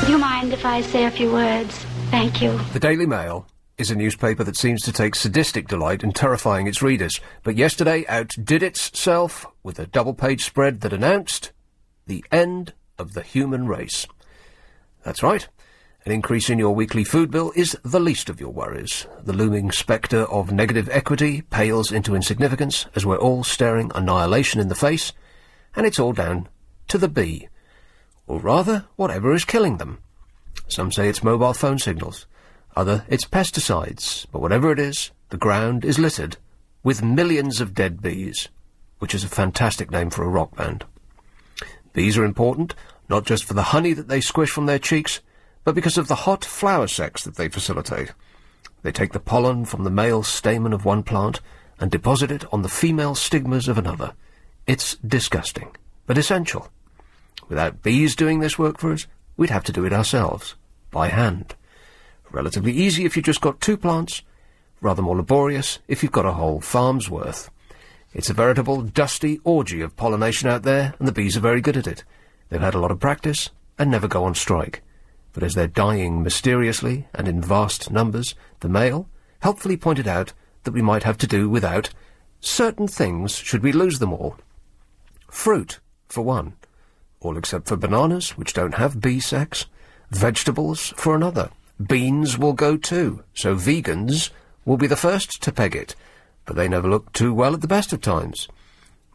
Do you mind if I say a few words? Thank you. The Daily Mail is a newspaper that seems to take sadistic delight in terrifying its readers, but yesterday outdid itself with a double-page spread that announced the end of the human race. That's right. An increase in your weekly food bill is the least of your worries. The looming spectre of negative equity pales into insignificance as we're all staring annihilation in the face, and it's all down to the bee. Or rather, whatever is killing them. Some say it's mobile phone signals. Other, it's pesticides. But whatever it is, the ground is littered with millions of dead bees, which is a fantastic name for a rock band. Bees are important, not just for the honey that they squish from their cheeks, but because of the hot flower sex that they facilitate. They take the pollen from the male stamen of one plant and deposit it on the female stigmas of another. It's disgusting, but essential. Without bees doing this work for us, we'd have to do it ourselves, by hand. Relatively easy if you've just got 2 plants, rather more laborious if you've got a whole farm's worth. It's a veritable dusty orgy of pollination out there, and the bees are very good at it. They've had a lot of practice and never go on strike. But as they're dying mysteriously and in vast numbers, the Mail helpfully pointed out that we might have to do without certain things should we lose them all. Fruit, for one. All except for bananas, which don't have bee sex. Vegetables, for another. Beans will go too, so vegans will be the first to peg it, but they never look too well at the best of times.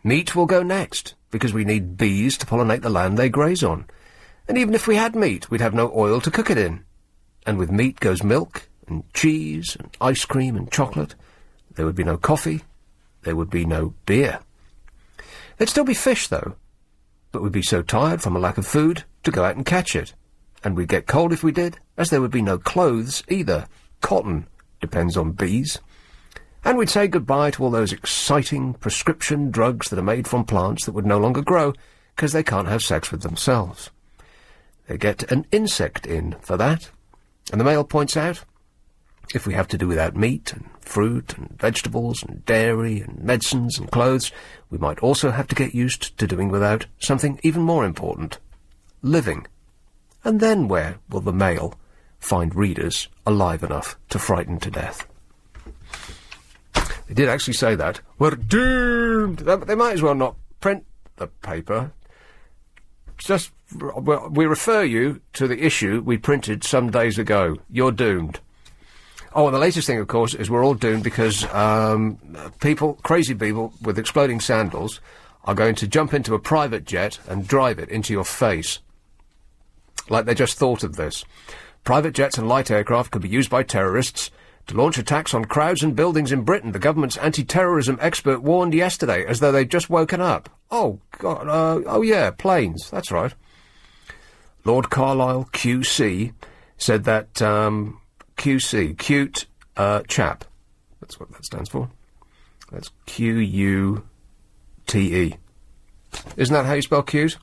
Meat will go next, because we need bees to pollinate the land they graze on. And even if we had meat, we'd have no oil to cook it in. And with meat goes milk, and cheese, and ice cream, and chocolate. There would be no coffee. There would be no beer. There'd still be fish, though, but we'd be so tired from a lack of food to go out and catch it. And we'd get cold if we did, as there would be no clothes either. Cotton depends on bees. And we'd say goodbye to all those exciting prescription drugs that are made from plants that would no longer grow because they can't have sex with themselves. They get an insect in for that. And the Mail points out, if we have to do without meat and fruit and vegetables and dairy and medicines and clothes, we might also have to get used to doing without something even more important, living. And then where will the Mail find readers alive enough to frighten to death? They did actually say that. We're doomed! They might as well not print the paper. Just, we refer you to the issue we printed some days ago. You're doomed. Oh, and the latest thing, of course, is we're all doomed because crazy people with exploding sandals are going to jump into a private jet and drive it into your face. Like they just thought of this. Private jets and light aircraft could be used by terrorists to launch attacks on crowds and buildings in Britain. The government's anti-terrorism expert warned yesterday, as though they'd just woken up. Oh, God, oh yeah, planes, that's right. Lord Carlisle, QC, said that, QC, cute, chap. That's what that stands for. That's Q-U-T-E. Isn't that how you spell cute?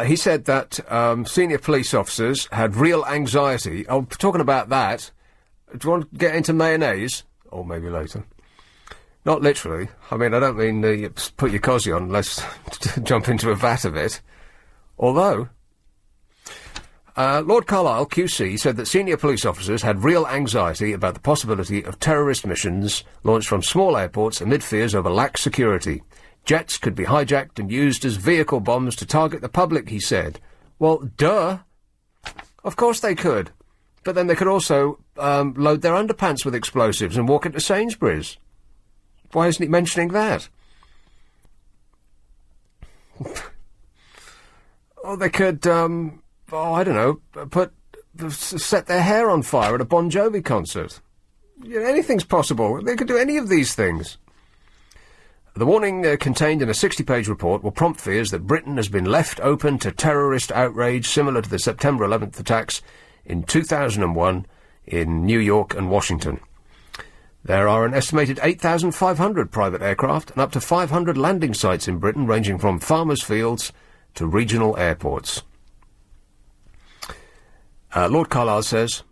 He said that senior police officers had real anxiety. Oh, talking about that, do you want to get into mayonnaise? Or maybe later. Not literally. I mean, I don't mean you put your cosy on, let's jump into a vat of it. Although, Lord Carlisle, QC, said that senior police officers had real anxiety about the possibility of terrorist missions launched from small airports amid fears over lax security. Jets could be hijacked and used as vehicle bombs to target the public, he said. Well, duh. Of course they could. But then they could also load their underpants with explosives and walk into Sainsbury's. Why isn't he mentioning that? Or they could, I don't know, set their hair on fire at a Bon Jovi concert. You know, anything's possible. They could do any of these things. The warning contained in a 60-page report will prompt fears that Britain has been left open to terrorist outrage similar to the September 11th attacks in 2001 in New York and Washington. There are an estimated 8,500 private aircraft and up to 500 landing sites in Britain, ranging from farmers' fields to regional airports. Lord Carlisle says,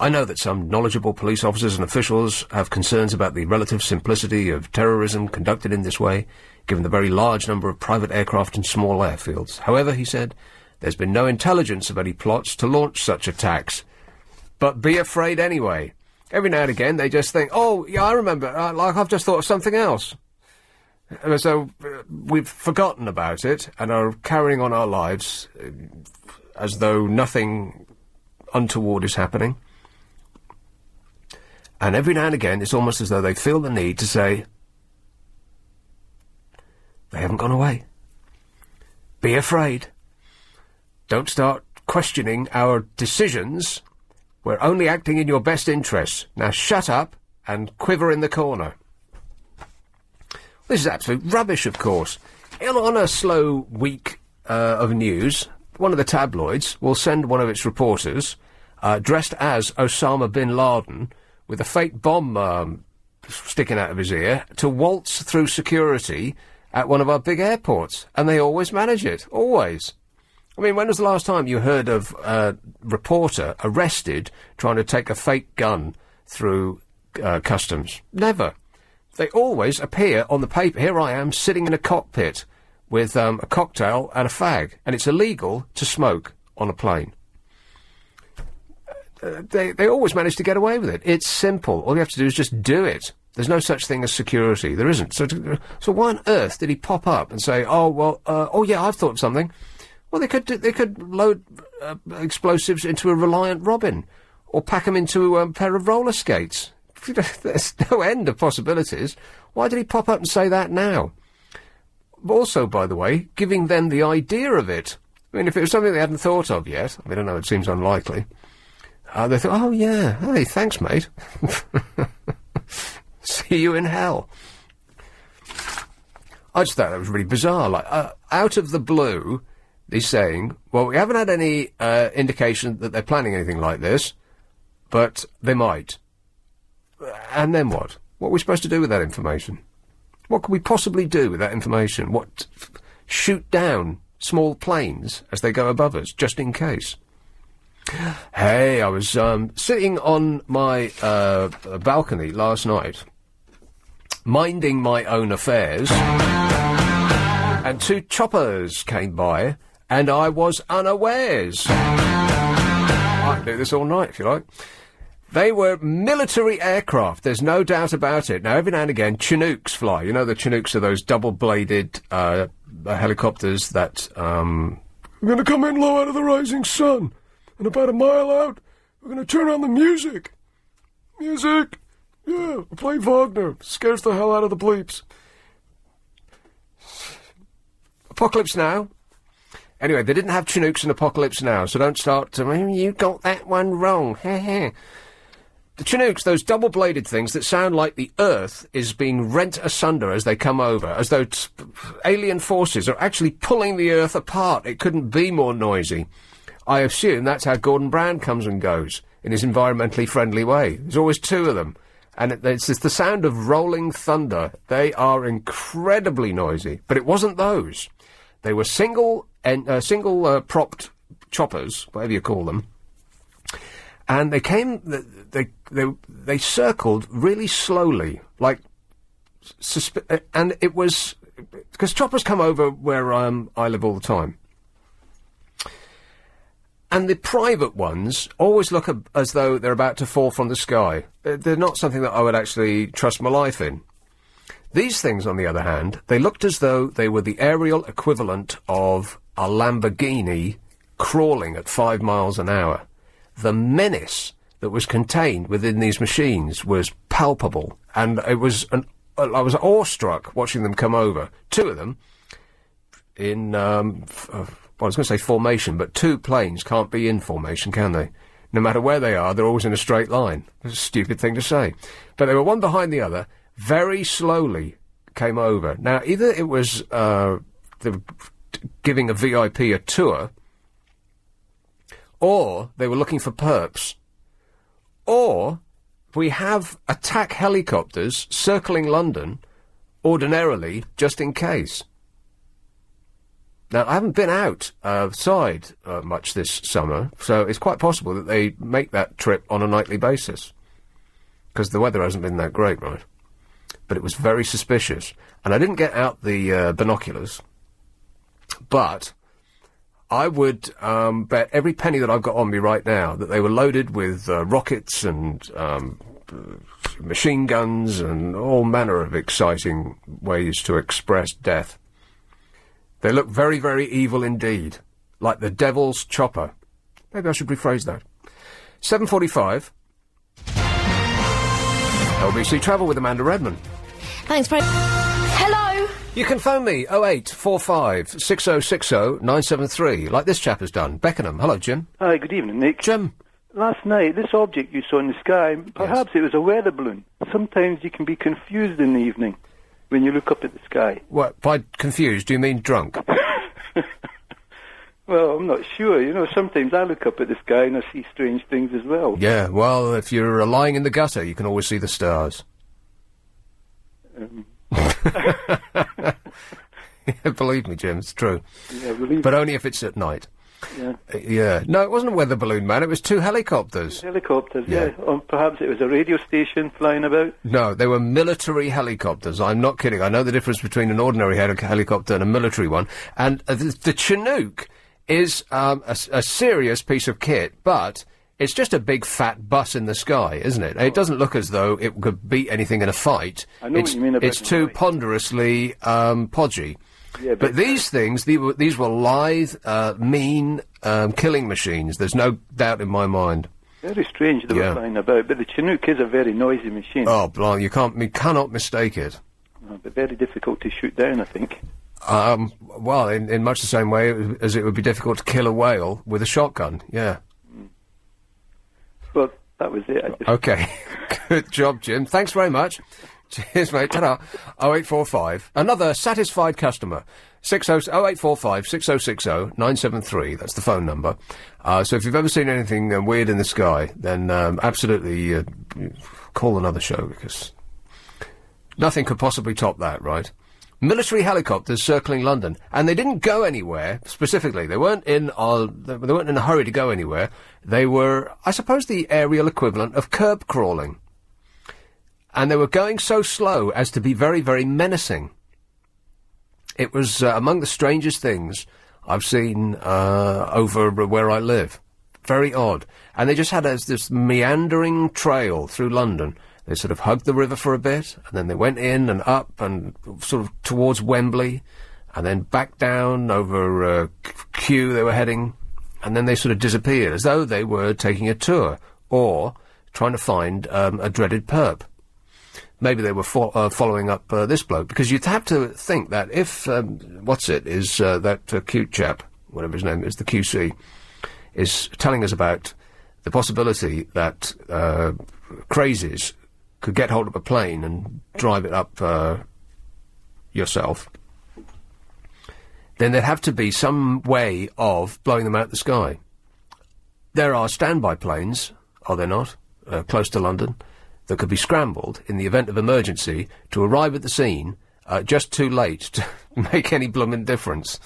I know that some knowledgeable police officers and officials have concerns about the relative simplicity of terrorism conducted in this way, given the very large number of private aircraft and small airfields. However, he said, there's been no intelligence of any plots to launch such attacks. But be afraid anyway. Every now and again they just think, oh, yeah, I remember, like I've just thought of something else. So we've forgotten about it and are carrying on our lives as though nothing untoward is happening. And every now and again it's almost as though they feel the need to say, they haven't gone away. Be afraid. Don't start questioning our decisions. We're only acting in your best interests. Now shut up and quiver in the corner. This is absolute rubbish, of course. On a slow week of news, one of the tabloids will send one of its reporters, dressed as Osama bin Laden, with a fake bomb sticking out of his ear, to waltz through security at one of our big airports. And they always manage it. Always. I mean, when was the last time you heard of a reporter arrested trying to take a fake gun through customs? Never. They always appear on the paper. Here I am, sitting in a cockpit with a cocktail and a fag, and it's illegal to smoke on a plane. They always manage to get away with it. It's simple. All you have to do is just do it. There's no such thing as security. There isn't. So why on earth did he pop up and say, oh, well, oh, yeah, I've thought of something? Well, they could load explosives into a Reliant Robin or pack them into a pair of roller skates. There's no end of possibilities. Why did he pop up and say that now? Also, by the way, giving them the idea of it. I mean, if it was something they hadn't thought of yet, I mean, I know it seems unlikely, they thought, oh, yeah, hey, thanks, mate. See you in hell. I just thought that was really bizarre. Like, out of the blue, he's saying, well, we haven't had any indication that they're planning anything like this, but they might. And then what? What are we supposed to do with that information? What could we possibly do with that information? What? Shoot down small planes as they go above us, just in case? Hey, I was sitting on my balcony last night, minding my own affairs, and two choppers came by, and I was unawares. I can do this all night, if you like. They were military aircraft, there's no doubt about it. Now, every now and again, Chinooks fly. You know, the Chinooks are those double-bladed helicopters that we're going to come in low out of the rising sun, and about a mile out, we're going to turn on the music. Music! Yeah, we'll play Wagner. Scares the hell out of the bleeps. Apocalypse Now. Anyway, they didn't have Chinooks in Apocalypse Now, so don't start to, you got that one wrong. The Chinooks, those double-bladed things that sound like the Earth is being rent asunder as they come over, as though alien forces are actually pulling the Earth apart. It couldn't be more noisy. I assume that's how Gordon Brown comes and goes, in his environmentally friendly way. There's always two of them. And it's the sound of rolling thunder. They are incredibly noisy. But it wasn't those. They were single-propped choppers, whatever you call them. And they came, they circled really slowly, like, and it was, because choppers come over where I live all the time. And the private ones always look as though they're about to fall from the sky. They're not something that I would actually trust my life in. These things, on the other hand, they looked as though they were the aerial equivalent of a Lamborghini crawling at 5 miles an hour. The menace that was contained within these machines was palpable, and it was I was awestruck watching them come over. Two of them in, I was going to say formation, but two planes can't be in formation, can they? No matter where they are, they're always in a straight line. It's a stupid thing to say. But they were one behind the other, very slowly came over. Now, either it was they were giving a VIP a tour, or they were looking for perps, or we have attack helicopters circling London ordinarily just in case. Now, I haven't been outside much this summer, so it's quite possible that they make that trip on a nightly basis, because the weather hasn't been that great, right? but it was very suspicious. And I didn't get out the binoculars, but I would bet every penny that I've got on me right now that they were loaded with rockets and machine guns and all manner of exciting ways to express death. They look very, very evil indeed, like the devil's chopper. Maybe I should rephrase that. 7:45. LBC Travel with Amanda Redman. Thanks, Fred. Hello. You can phone me, 0845 6060 973, like this chap has done. Beckenham. Hello, Jim. Hi, good evening, Nick. Jim. Last night, this object you saw in the sky, perhaps it was a weather balloon. Sometimes you can be confused in the evening when you look up at the sky. What, by confused, do you mean drunk? Well, I'm not sure. You know, sometimes I look up at the sky and I see strange things as well. Yeah, well, if you're lying in the gutter, you can always see the stars. Yeah, believe me, Jim, it's true. Yeah, believe but only if it's at night. Yeah. Yeah. No, it wasn't a weather balloon, man. It was two helicopters. Helicopters, yeah. Or perhaps it was a radio station flying about. No, they were military helicopters. I'm not kidding. I know the difference between an ordinary helicopter and a military one. And the Chinook is a serious piece of kit, but it's just a big fat bus in the sky, isn't it? It doesn't look as though it could beat anything in a fight. I know what you mean about it's too ponderously podgy. Yeah, but these things, these were lithe, mean killing machines. There's no doubt in my mind. Very strange they were flying about, but the Chinook is a very noisy machine. Oh, blimey, you cannot mistake it. But very difficult to shoot down, I think. Well, in much the same way as it would be difficult to kill a whale with a shotgun, yeah. Well, that was it. Okay. Good job, Jim. Thanks very much. Cheers, mate. Ta-da. 0845. Another satisfied customer. 0845 6060 973. That's the phone number. So if you've ever seen anything weird in the sky, then absolutely call another show, because nothing could possibly top that, right? Military helicopters circling London, and they didn't go anywhere specifically. They weren't in a hurry to go anywhere. They were, I suppose, the aerial equivalent of curb crawling. And they were going so slow as to be very, very menacing. It was among the strangest things I've seen over where I live. Very odd. And they just had this meandering trail through London. They sort of hugged the river for a bit, and then they went in and up and sort of towards Wembley, and then back down over Kew they were heading, and then they sort of disappeared, as though they were taking a tour, or trying to find a dreaded perp. Maybe they were following up this bloke, because you'd have to think that if, that cute chap, whatever his name is, the QC, is telling us about the possibility that crazies could get hold of a plane and drive it up yourself, then there'd have to be some way of blowing them out of the sky. There are standby planes, are there not, close to London, that could be scrambled in the event of emergency to arrive at the scene just too late to make any bloomin' difference.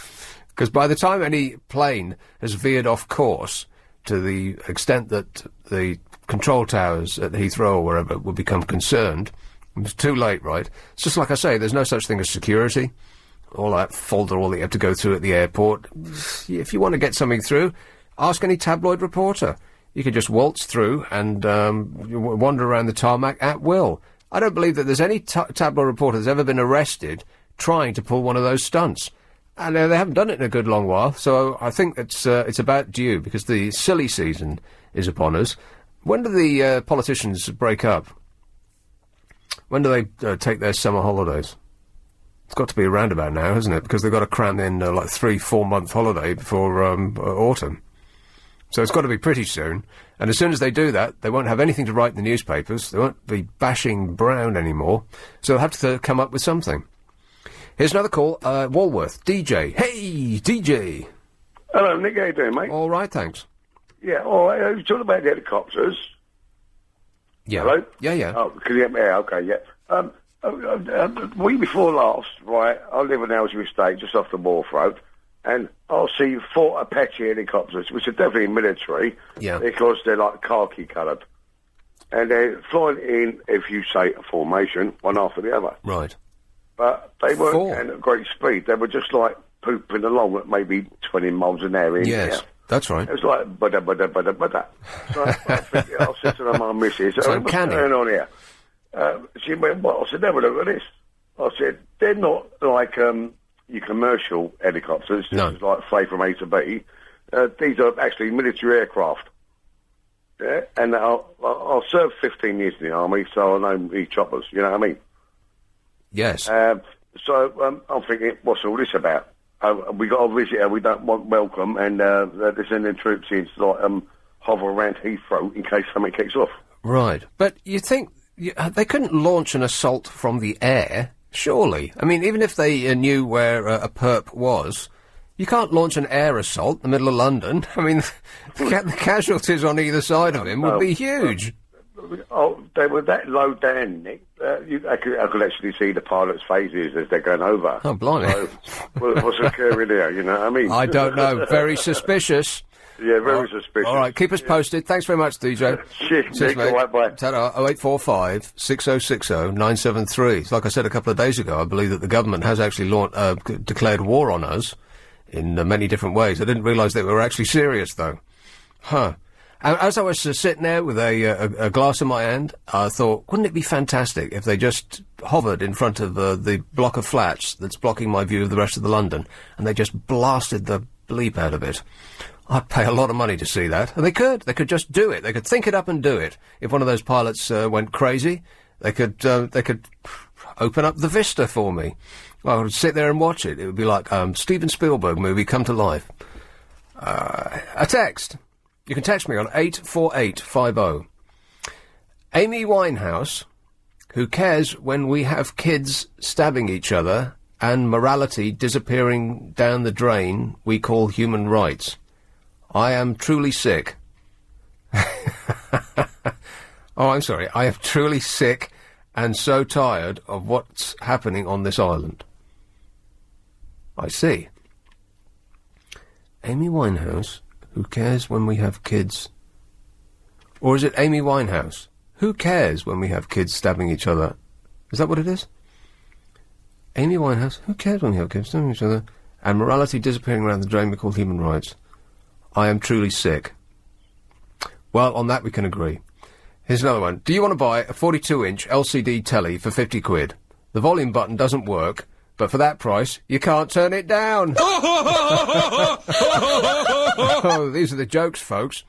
Because by the time any plane has veered off course to the extent that the control towers at Heathrow or wherever will become concerned, it's too late, right? It's just like I say, there's no such thing as security. All that folder, all that you have to go through at the airport. If you want to get something through, ask any tabloid reporter. You could just waltz through and wander around the tarmac at will. I don't believe that there's any tabloid reporter that's ever been arrested trying to pull one of those stunts. And they haven't done it in a good long while, so I think it's about due, because the silly season is upon us. When do the politicians break up? When do they take their summer holidays? It's got to be around about now, hasn't it? Because they've got to cram in 3-4 month holiday before autumn. So it's got to be pretty soon. And as soon as they do that, they won't have anything to write in the newspapers. They won't be bashing Brown anymore. So they'll have to come up with something. Here's another call. Walworth. DJ. Hey, DJ. Hello, Nick. How you doing, mate? All right, thanks. Yeah, all right. You talking about the helicopters? Yeah. Hello? Yeah. Oh, can you get me? Yeah, okay, yeah. Week before last, right, I live in Aylesbury Estate, just off the Wharf Road, and I'll see 4 Apache helicopters, which are definitely military, yeah, because they're like khaki coloured. And they're flying in, if you say, a formation, one after the other. Right. But they weren't Four. going at great speed. They were just like pooping along at maybe 20 miles an hour. Yes, that's right. It was like, bada, bada, bada, bada. So I said to my missus, It's what's uncanny. going on here? She went, what? I said, have a look at this. I said, they're not like your commercial helicopters, No. just like fly from A to B. These are actually military aircraft. Yeah? And I'll serve 15 years in the army, so I know these choppers, you know what I mean? Yes. So I'm thinking, what's all this about? We got a visitor we don't want welcome, and they're sending troops in to like, hover around Heathrow in case something kicks off. Right. But you think they couldn't launch an assault from the air, surely? I mean, even if they knew where a perp was, you can't launch an air assault in the middle of London. I mean, the casualties on either side of him would be huge. They were that low down, Nick. I could actually see the pilots' faces as they're going over. Oh, blimey. So, what's occurring here, you know what I mean? I don't know. Very suspicious. Yeah, very suspicious. All right, keep us posted. Thanks very much, DJ. Cheers, Nick. mate. All right, bye. Ta-da, 0845 6060 973. Like I said a couple of days ago, I believe that the government has actually declared war on us in many different ways. I didn't realise they were actually serious, though. Huh. As I was sitting there with a glass in my hand, I thought, wouldn't it be fantastic if they just hovered in front of the block of flats that's blocking my view of the rest of the London, and they just blasted the bleep out of it. I'd pay a lot of money to see that. And they could just do it. They could think it up and do it. If one of those pilots went crazy, they could open up the vista for me. I would sit there and watch it. It would be like Steven Spielberg movie come to life. A text. You can text me on 84850. Amy Winehouse, who cares when we have kids stabbing each other and morality disappearing down the drain we call human rights. I am truly sick. Oh, I'm sorry. I am truly sick and so tired of what's happening on this island. I see. Amy Winehouse, who cares when we have kids? Or is it Amy Winehouse? Who cares when we have kids stabbing each other? Is that what it is? Amy Winehouse, who cares when we have kids stabbing each other? And morality disappearing around the drain we call human rights. I am truly sick. Well, on that we can agree. Here's another one. Do you want to buy a 42-inch LCD telly for 50 quid? The volume button doesn't work, but for that price, you can't turn it down. Oh, these are the jokes, folks.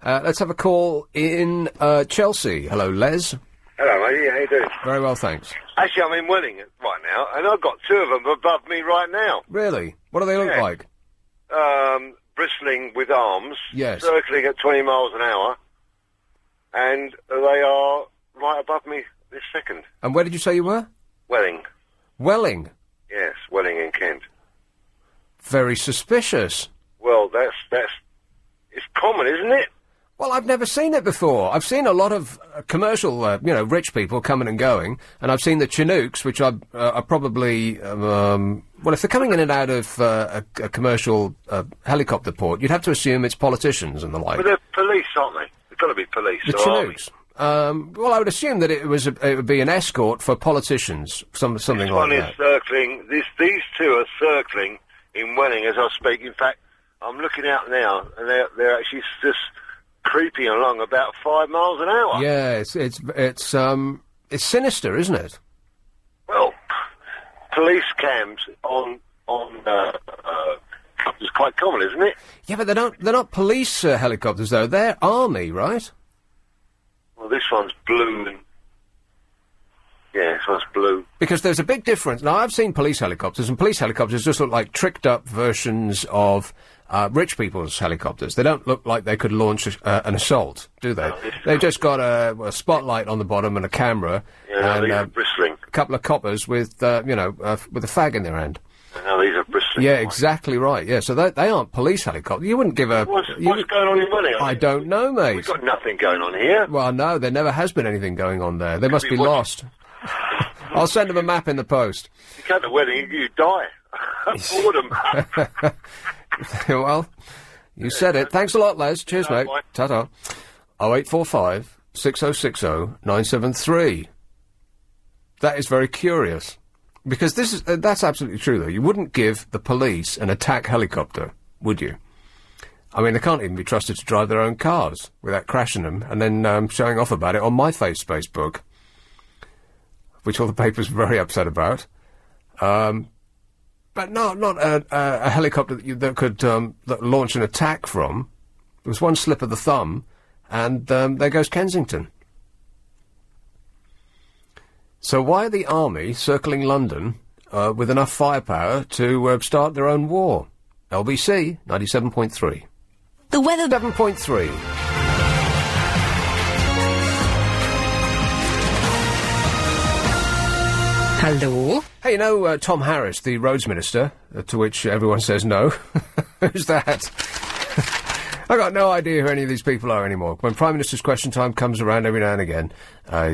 Let's have a call in Chelsea. Hello, Les. Hello, mate. How you doing? Very well, thanks. Actually, I'm in Welling right now, and I've got two of them above me right now. Really? What do they look Yeah. like? Bristling with arms, Yes. circling at 20 miles an hour, and they are right above me this second. And where did you say you were? Welling. Welling. Yes, Welling in Kent. Very suspicious. Well, that's it's common, isn't it? Well, I've never seen it before. I've seen a lot of commercial, rich people coming and going, and I've seen the Chinooks, which are probably, well, if they're coming in and out of a commercial helicopter port, you'd have to assume it's politicians and the like. But they're police, aren't they? They've got to be police. The or army. Chinooks. Well, I would assume that it would be an escort for politicians, something This like one that. is circling. These two are circling in Welling as I speak. In fact, I'm looking out now, and they're actually just creeping along about 5 miles an hour. Yeah, it's sinister, isn't it? Well, police cams on is quite common, isn't it? Yeah, but they're not police helicopters though. They're army, right? Well, this one's blue and yeah, this one's blue. Because there's a big difference. Now, I've seen police helicopters, and police helicopters just look like tricked-up versions of rich people's helicopters. They don't look like they could launch an assault, do they? They've just got a spotlight on the bottom and a camera, Yeah, and these are bristling. a couple of coppers with with a fag in their hand. No, these are bristling. Yeah, exactly right. Yeah, so they aren't police helicopters. You wouldn't give a... What's going on in Welling? I don't know, mate. We've got nothing going on here. Well, no, there never has been anything going on there. They must be watching- lost. I'll send them a map in the post. You come to Welling, you die. Boredom. Well, you said it. Thanks a lot, Les. Cheers, mate. Bye. Ta-ta. 0845 6060 That is very curious. Because that's absolutely true, though. You wouldn't give the police an attack helicopter, would you? I mean, they can't even be trusted to drive their own cars without crashing them and then showing off about it on my Facebook, which all the papers were very upset about. But not a helicopter that could that launch an attack from. It was one slip of the thumb, and there goes Kensington. So why are the army circling London with enough firepower to start their own war? LBC 97.3. The weather... 7.3. Hello? Hey, you know Tom Harris, the roads minister, to which everyone says no? Who's that? I got no idea who any of these people are anymore. When Prime Minister's Question Time comes around every now and again,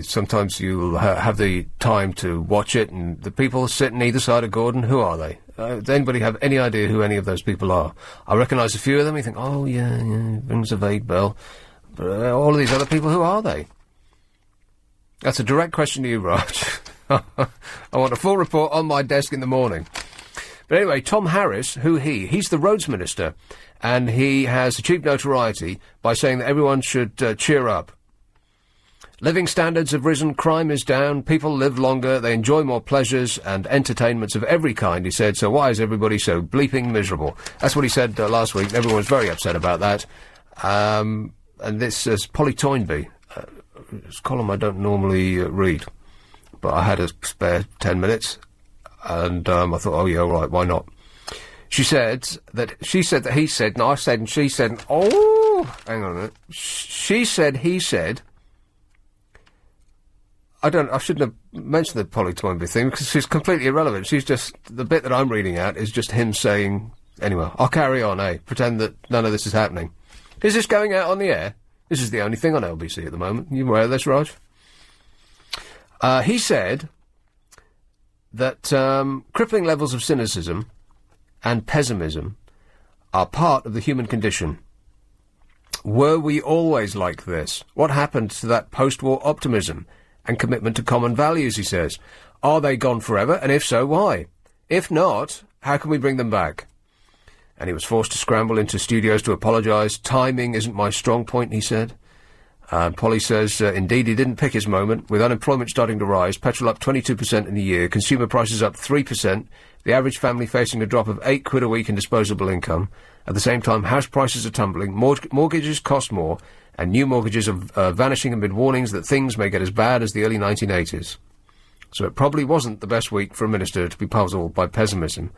sometimes you'll have the time to watch it, and the people sitting either side of Gordon, who are they? Does anybody have any idea who any of those people are? I recognise a few of them, you think, oh, yeah, rings a vague bell. But all of these other people, who are they? That's a direct question to you, Raj. I want a full report on my desk in the morning. But anyway, Tom Harris, he's the roads minister, and he has achieved notoriety by saying that everyone should cheer up. Living standards have risen, crime is down, people live longer, they enjoy more pleasures and entertainments of every kind, he said, so why is everybody so bleeping miserable? That's what he said last week, and everyone was very upset about that. And this is Polly Toynbee, this column I don't normally read, but I had a spare 10 minutes, and I thought, oh yeah, all right, why not? She said that he said, and I said, and she said, oh, hang on a minute. She said, he said, I shouldn't have mentioned the Polly Toynbee thing, because she's completely irrelevant. She's just, the bit that I'm reading out is just him saying, anyway, I'll carry on, pretend that none of this is happening. Is this going out on the air? This is the only thing on LBC at the moment. You aware of this, Raj? He said that crippling levels of cynicism and pessimism are part of the human condition. Were we always like this? What happened to that post-war optimism and commitment to common values, he says? Are they gone forever, and if so, why? If not, how can we bring them back? And he was forced to scramble into studios to apologise. Timing isn't my strong point, he said. Polly says, indeed, he didn't pick his moment. With unemployment starting to rise, petrol up 22% in the year, consumer prices up 3%, the average family facing a drop of £8 a week in disposable income. At the same time, house prices are tumbling, mortgages cost more, and new mortgages are vanishing amid warnings that things may get as bad as the early 1980s. So it probably wasn't the best week for a minister to be puzzled by pessimism.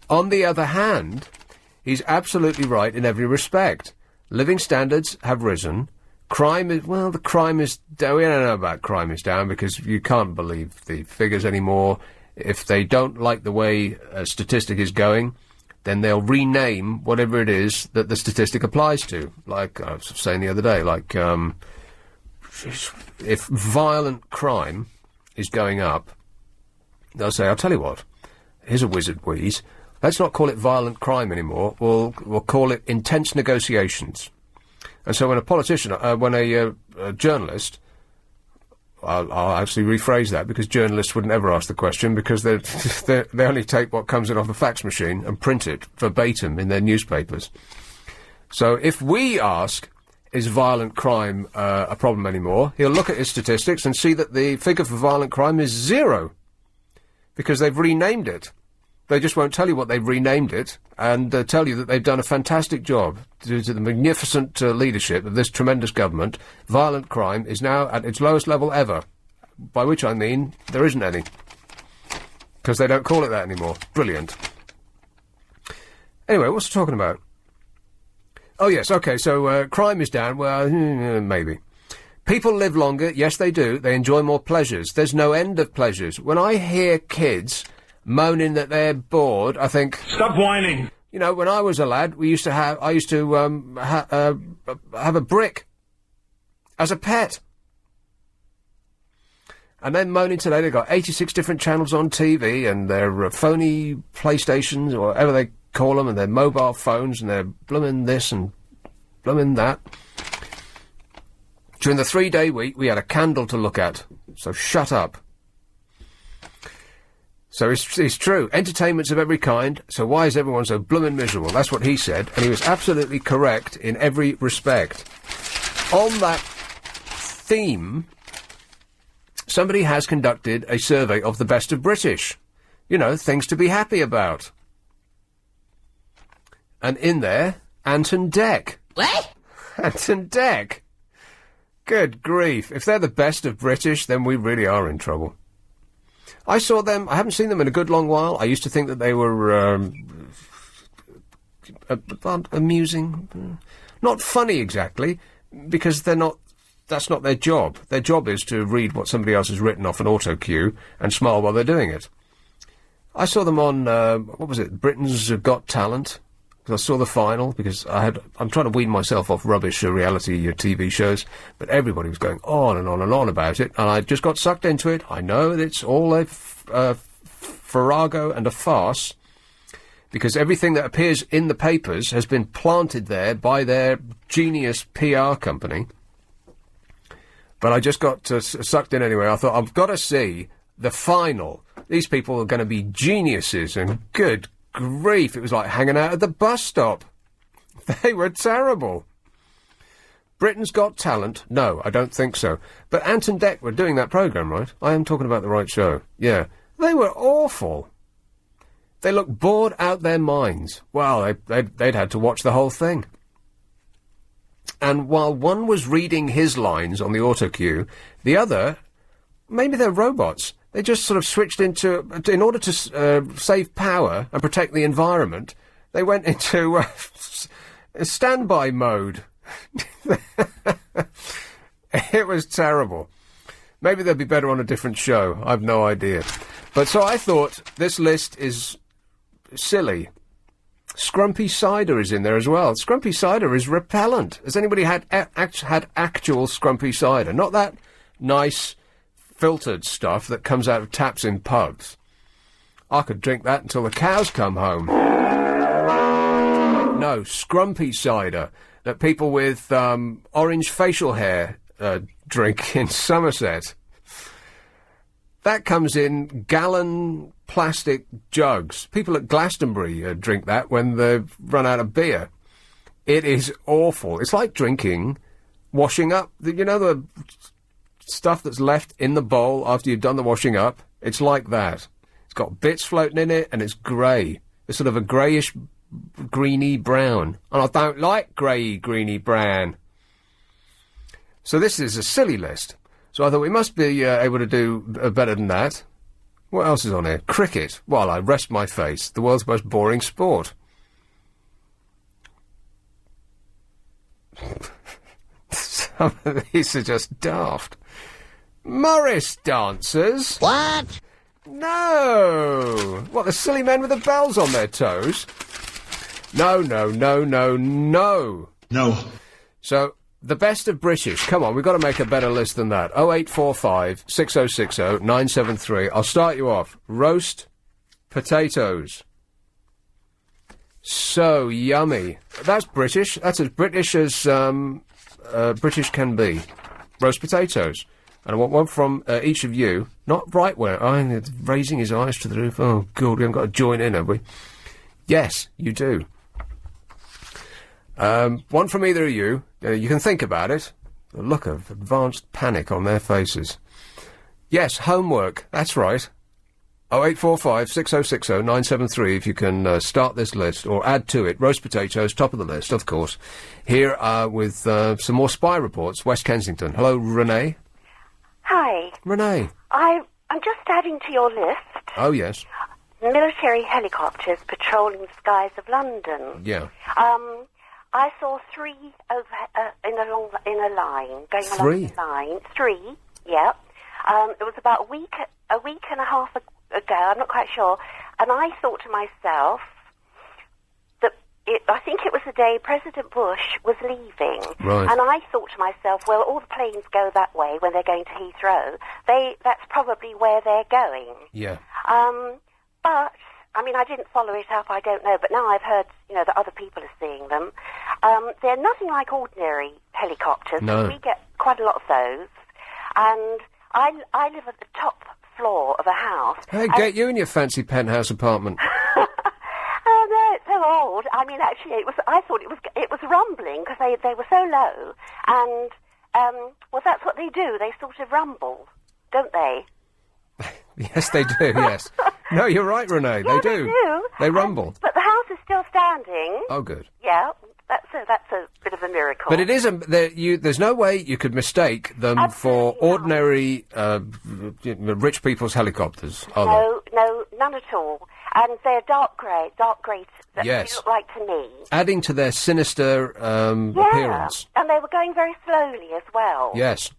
On the other hand, he's absolutely right in every respect. Living standards have risen. Crime is, well, the crime is down. We don't know about crime is down because you can't believe the figures anymore. If they don't like the way a statistic is going, then they'll rename whatever it is that the statistic applies to. Like I was saying the other day, like if violent crime is going up, they'll say, I'll tell you what, here's a wizard wheeze. Let's not call it violent crime anymore. We'll call it intense negotiations. And so when a politician, when a journalist, I'll actually rephrase that because journalists wouldn't ever ask the question because they only take what comes in off a fax machine and print it verbatim in their newspapers. So if we ask, is violent crime a problem anymore, he'll look at his statistics and see that the figure for violent crime is 0 because they've renamed it. They just won't tell you what they've renamed it and tell you that they've done a fantastic job due to the magnificent leadership of this tremendous government. Violent crime is now at its lowest level ever, by which I mean there isn't any, because they don't call it that anymore. Brilliant. Anyway, what's it talking about? Oh, yes, OK, so crime is down. Well, maybe. People live longer. Yes, they do. They enjoy more pleasures. There's no end of pleasures. When I hear kids moaning that they're bored, I think, stop whining. You know, when I was a lad, I used to have a brick as a pet. And then moaning today, they've got 86 different channels on TV, and their phony PlayStations, or whatever they call them, and their mobile phones, and they're blooming this and blooming that. During the 3-day week, we had a candle to look at. So shut up. So it's true. Entertainments of every kind. So why is everyone so bloomin' miserable? That's what he said. And he was absolutely correct in every respect. On that theme, somebody has conducted a survey of the best of British. You know, things to be happy about. And in there, Anton Deck. What? Anton Deck. Good grief. If they're the best of British, then we really are in trouble. I saw them. I haven't seen them in a good long while. I used to think that they were amusing. Not funny exactly, because they're not. That's not their job. Their job is to read what somebody else has written off an auto cue and smile while they're doing it. I saw them on, what was it, Britain's Got Talent. I saw the final, because I'm trying to wean myself off rubbish reality TV shows, but everybody was going on and on and on about it, and I just got sucked into it. I know that it's all a farrago and a farce, because everything that appears in the papers has been planted there by their genius PR company. But I just got sucked in anyway. I thought, I've got to see the final. These people are going to be geniuses, and good grief, it was like hanging out at the bus stop. They were terrible. Britain's Got Talent? No, I don't think so. But Anton Deck were doing that programme, right? I am talking about the right show. Yeah. They were awful. They looked bored out their minds. Well, they'd had to watch the whole thing. And while one was reading his lines on the auto cue, the other, maybe they're robots. They just sort of switched into, in order to save power and protect the environment, they went into standby mode. It was terrible. Maybe they'd be better on a different show. I've no idea. But so I thought this list is silly. Scrumpy cider is in there as well. Scrumpy cider is repellent. Has anybody had actual scrumpy cider? Not that nice filtered stuff that comes out of taps in pubs. I could drink that until the cows come home. No, scrumpy cider that people with orange facial hair drink in Somerset. That comes in gallon plastic jugs. People at Glastonbury drink that when they've run out of beer. It is awful. It's like drinking, washing up. You know the stuff that's left in the bowl after you've done the washing up? It's like that. It's got bits floating in it, and it's grey. It's sort of a greyish, greeny brown. And I don't like grey, greeny brown. So this is a silly list. So I thought we must be able to do better than that. What else is on here? Cricket. Well, I rest my face. The world's most boring sport. Some of these are just daft. Morris dancers? What? No! What, the silly men with the bells on their toes? No, no, no, no, no. No. So, the best of British. Come on, we've got to make a better list than that. 0845 6060 973. I'll start you off. Roast potatoes. So yummy. That's British. That's as British as British can be. Roast potatoes. And I want one from each of you. Not right where. I'm raising his eyes to the roof. Oh, God, we haven't got to join in, have we? Yes, you do. One from either of you. You can think about it. The look of advanced panic on their faces. Yes, homework. That's right. 0845 6060 973 if you can start this list or add to it. Roast potatoes, top of the list, of course. Here with some more spy reports. West Kensington. Hello, Renee. Hi. Renee. I'm just adding to your list. Oh, yes. Military helicopters patrolling the skies of London. Yeah. I saw three over in a line going Three? along the line. Three, yeah. It was about a week and a half ago. I'm not quite sure. And I thought to myself that I think it was the day President Bush was leaving. Right. And I thought to myself, well, all the planes go that way when they're going to Heathrow. That's probably where they're going. Yeah. But I mean, I didn't follow it up, I don't know, but now I've heard, that other people are seeing them. They're nothing like ordinary helicopters. No. We get quite a lot of those. And I live at the top floor of a house. Hey, get you in your fancy penthouse apartment. Oh no, it's so old. I mean, actually, I thought it was rumbling because they were so low, and well, that's what they do. They sort of rumble, don't they? Yes, they do. Yes. No, you're right, Renee. Yeah, they do. They rumble. But the house is still standing. Oh, good. Yeah, that's a bit of a miracle. But it is there's no way you could mistake them for ordinary rich people's helicopters, are there? No, none at all. And they're dark grey. That Yes. they look like to me. Adding to their sinister appearance. And they were going very slowly as well. Yes.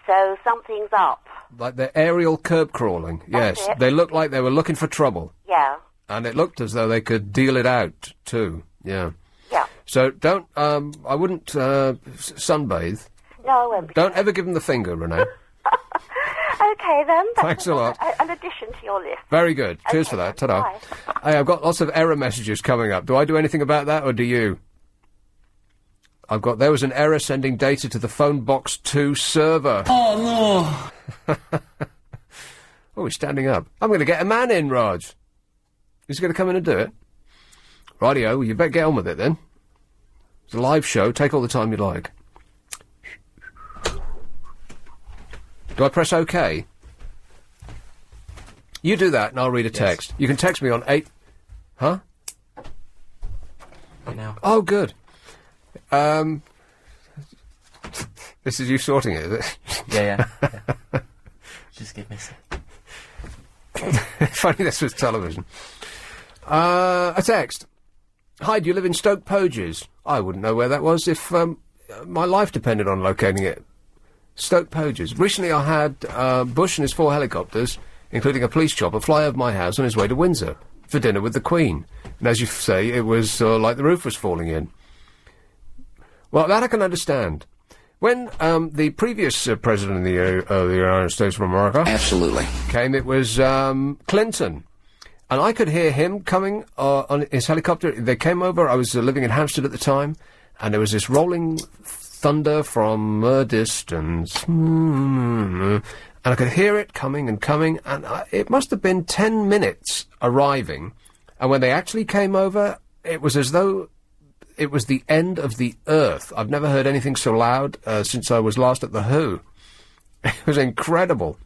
So something's up. Like they're aerial curb crawling. That's Yes. it. They looked like they were looking for trouble. Yeah. And it looked as though they could deal it out, too. Yeah. Yeah. So don't, I wouldn't sunbathe. No, I won't be. Don't ever give them the finger, Renee. Okay, then. Thanks a lot. An addition to your list. Very good. Cheers Okay, for that. then. Ta-da. Bye. Hey, I've got lots of error messages coming up. Do I do anything about that, or do you? There was an error sending data to the phone box 2 server. Oh, no. Oh, he's standing up. I'm going to get a man in, Raj. He's going to come in and do it. Rightio, well, you better get on with it, then. It's a live show. Take all the time you like. Do I press OK? You do that, and I'll read a text. You can text me on 8... Huh? Right now. Oh, good. This is you sorting it, is it? Yeah. Just give me a sec. Funny this was television. A text. Hi, do you live in Stoke Poges? I wouldn't know where that was if my life depended on locating it. Stoke Poges. Recently I had Bush and his 4 helicopters, including a police chopper, fly over my house on his way to Windsor for dinner with the Queen. And as you say, it was like the roof was falling in. Well, that I can understand. When the previous president of the United States of America absolutely came, it was Clinton. And I could hear him coming on his helicopter. They came over. I was living in Hampstead at the time, and there was this rolling thunder from a distance. And I could hear it coming and coming, and it must have been 10 minutes arriving. And when they actually came over, it was as though it was the end of the earth. I've never heard anything so loud since I was last at the Who. It was incredible.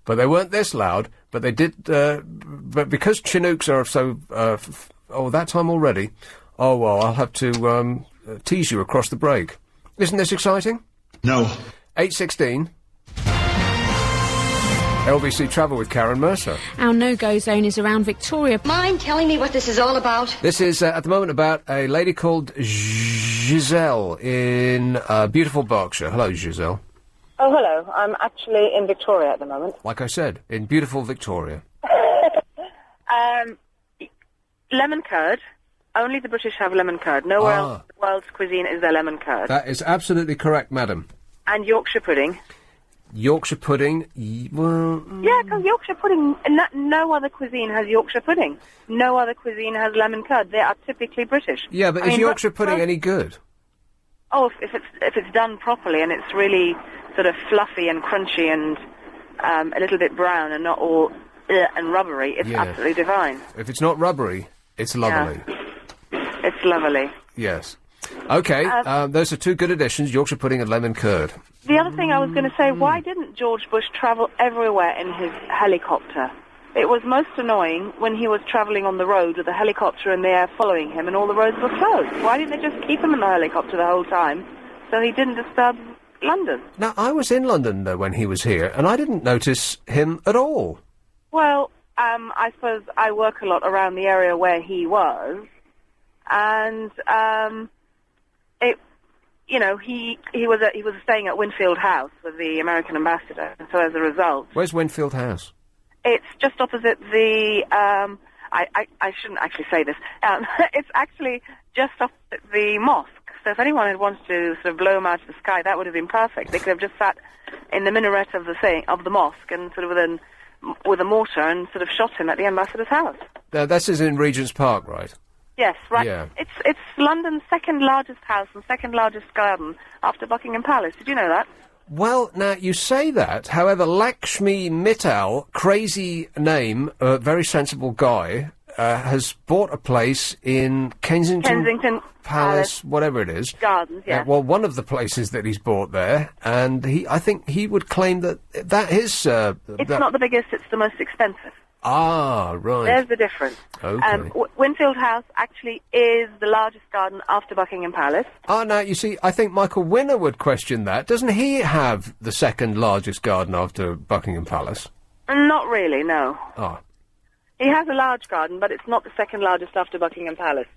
But they weren't this loud, but they did, but because Chinooks are so, that time already, oh well, I'll have to tease you across the break. Isn't this exciting? No. 8:16. LBC Travel with Karen Mercer. Our no-go zone is around Victoria. Mind telling me what this is all about? This is, at the moment, about a lady called Giselle in beautiful Berkshire. Hello, Giselle. Oh, hello. I'm actually in Victoria at the moment. Like I said, in beautiful Victoria. Lemon curd. Only the British have lemon curd. Nowhere else in the world's cuisine is there lemon curd. That is absolutely correct, madam. And Yorkshire pudding. Yorkshire pudding, Yeah, because Yorkshire pudding, no other cuisine has Yorkshire pudding. No other cuisine has lemon curd. They are typically British. Yeah, but is Yorkshire pudding any good? Oh, if it's done properly and it's really sort of fluffy and crunchy and a little bit brown and not all and rubbery, it's absolutely divine. If it's not rubbery, it's lovely. Yeah. It's lovely. Yes. Okay, those are 2 good additions, Yorkshire pudding and lemon curd. The other thing I was going to say, why didn't George Bush travel everywhere in his helicopter? It was most annoying when he was travelling on the road with a helicopter in the air following him and all the roads were closed. Why didn't they just keep him in the helicopter the whole time so he didn't disturb London? Now, I was in London when he was here, and I didn't notice him at all. Well, I suppose I work a lot around the area where he was, and he was staying at Winfield House with the American ambassador, and so as a result... Where's Winfield House? It's just opposite the... I shouldn't actually say this. It's actually just opposite the mosque. So if anyone had wanted to sort of blow him out of the sky, that would have been perfect. They could have just sat in the minaret of the mosque and sort of with a mortar and sort of shot him at the ambassador's house. This is in Regent's Park, right? Yes, right. Yeah. It's London's second largest house and second largest garden after Buckingham Palace. Did you know that? Well, now, you say that. However, Lakshmi Mittal, crazy name, very sensible guy, has bought a place in Kensington Palace, whatever it is. Gardens, yeah. Well, one of the places that he's bought there, and I think he would claim that is... it's not the biggest, it's the most expensive. Ah, right. There's the difference. Okay. Winfield House actually is the largest garden after Buckingham Palace. Now, you see, I think Michael Winner would question that. Doesn't he have the second largest garden after Buckingham Palace? Not really, no. Ah. He has a large garden, but it's not the second largest after Buckingham Palace.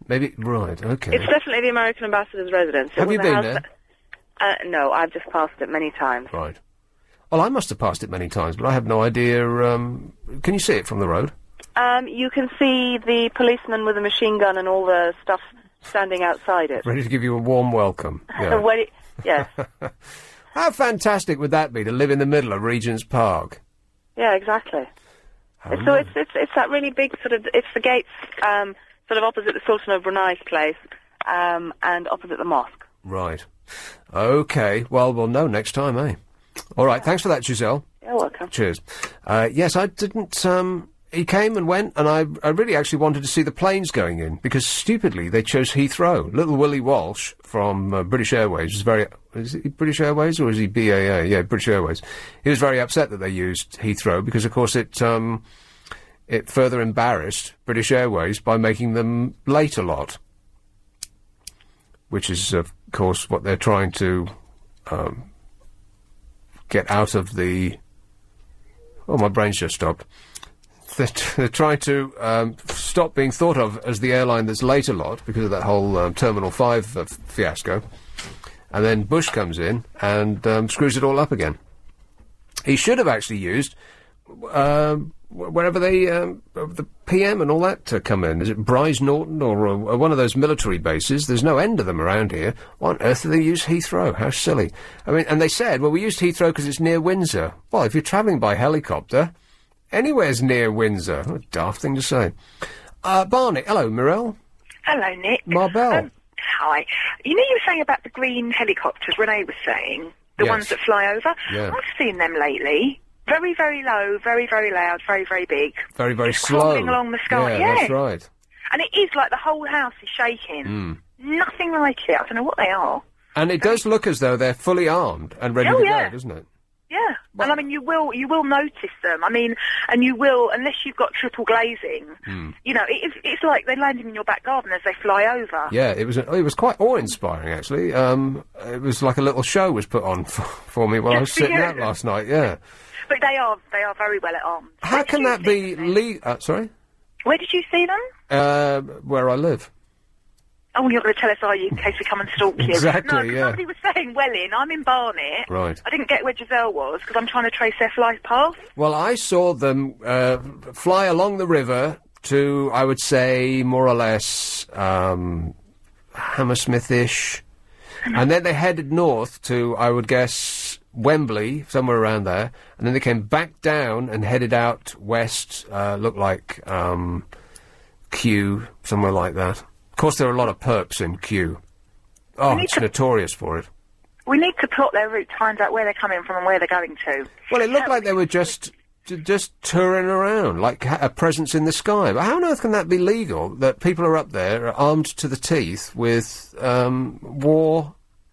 Maybe, right, okay. It's definitely the American ambassador's residence. Have you been there? No, I've just passed it many times. Right. Well, I must have passed it many times, but I have no idea. Can you see it from the road? You can see the policeman with a machine gun and all the stuff standing outside it. Ready to give you a warm welcome. Yeah. Yes. How fantastic would that be to live in the middle of Regent's Park? Yeah, exactly. So it's that really big sort of, it's the gates sort of opposite the Sultan of Brunei's place and opposite the mosque. Right. Okay. Well, we'll know next time, eh? All right, thanks for that, Giselle. You're welcome. Cheers. Yes, I didn't... he came and went, and I really actually wanted to see the planes going in, because stupidly they chose Heathrow. Little Willie Walsh from British Airways was very... Is he British Airways, or is he BAA? Yeah, British Airways. He was very upset that they used Heathrow, because, of course, it further embarrassed British Airways by making them late a lot. Which is, of course, what they're trying to... get out of the... Oh, my brain's just stopped. They're trying to stop being thought of as the airline that's late a lot because of that whole Terminal 5 fiasco. And then Bush comes in and screws it all up again. He should have actually used wherever they the PM and all that to come in. Is it Bryce Norton or one of those military bases? There's no end of them around here. Why on earth do they use Heathrow? How silly. I mean, and they said, well, we used Heathrow because it's near Windsor. Well, if you're travelling by helicopter, anywhere's near Windsor. What a daft thing to say. Barney. Hello, Mirelle. Hello, Nick. Marbell. Hi. You know, you were saying about the green helicopters, Renee was saying, the ones that fly over? Yeah. I've seen them lately. Very, very low, very, very loud, very, very big. Very, very just slow. crawling along the sky. Yeah, that's right. And it is like the whole house is shaking. Nothing like it. I don't know what they are. And it does look as though they're fully armed and ready to go, doesn't it? Yeah. Well, and I mean, you will notice them. I mean, and you will, unless you've got triple glazing, you know, it's like they're landing in your back garden as they fly over. Yeah, it was quite awe-inspiring, actually. It was like a little show was put on for me while I was sitting out last night, yeah. But they are very well armed. How can that be sorry? Where did you see them? Where I live. Oh, you're going to tell us, are you, in case we come and stalk you? Exactly, no, somebody was saying Welling. I'm in Barnet. Right. I didn't get where Giselle was, because I'm trying to trace their flight path. Well, I saw them fly along the river to, I would say, more or less, Hammersmith-ish. And then they headed north to, I would guess, Wembley, somewhere around there. And then they came back down and headed out west, looked like Kew, somewhere like that. Of course, there are a lot of perps in Kew. Oh, it's notorious for it. We need to plot their route, find out where they're coming from and where they're going to. Well, it looked like they were just touring around, like a presence in the sky. But how on earth can that be legal, that people are up there armed to the teeth with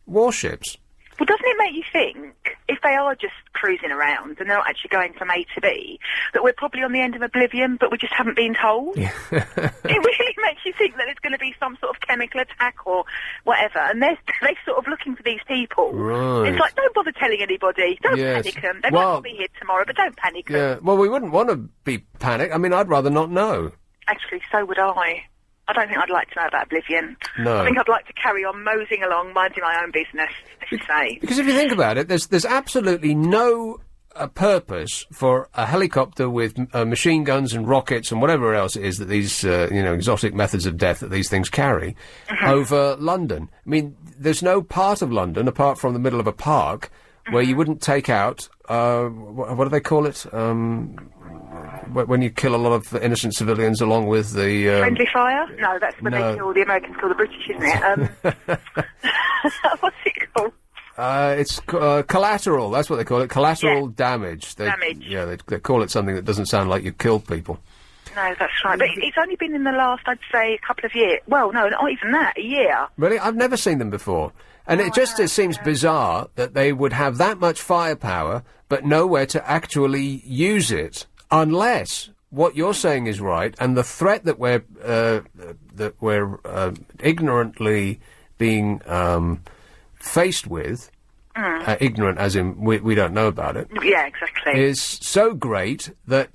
warships? Well, doesn't it make you think, if they are just cruising around and they're not actually going from A to B, that we're probably on the end of oblivion, but we just haven't been told? It really makes you think that there's going to be some sort of chemical attack or whatever, and they're sort of looking for these people. Right. It's like, don't bother telling anybody. Don't panic them. They might not be here tomorrow, but don't panic them. Yeah, well, we wouldn't want to be panicked. I mean, I'd rather not know. Actually, so would I. I don't think I'd like to know about oblivion. No. I think I'd like to carry on moseying along, minding my own business, I should say. Because if you think about it, there's absolutely no purpose for a helicopter with machine guns and rockets and whatever else it is that these, exotic methods of death that these things carry over London. I mean, there's no part of London, apart from the middle of a park, where you wouldn't take out, what do they call it? when you kill a lot of innocent civilians along with the... Friendly fire? No, that's when no. they kill the Americans, kill the British, isn't it? What's it called? It's collateral, that's what they call it, collateral damage. Damage. Yeah, they call it something that doesn't sound like you've killed people. No, that's right. But it's only been in the last, I'd say, a couple of years. Well, no, not even that, a year. Really? I've never seen them before. And it seems bizarre that they would have that much firepower, but nowhere to actually use it, unless what you're saying is right, and the threat that we're ignorantly being faced with, ignorant as in we don't know about it. Yeah, exactly. Is so great that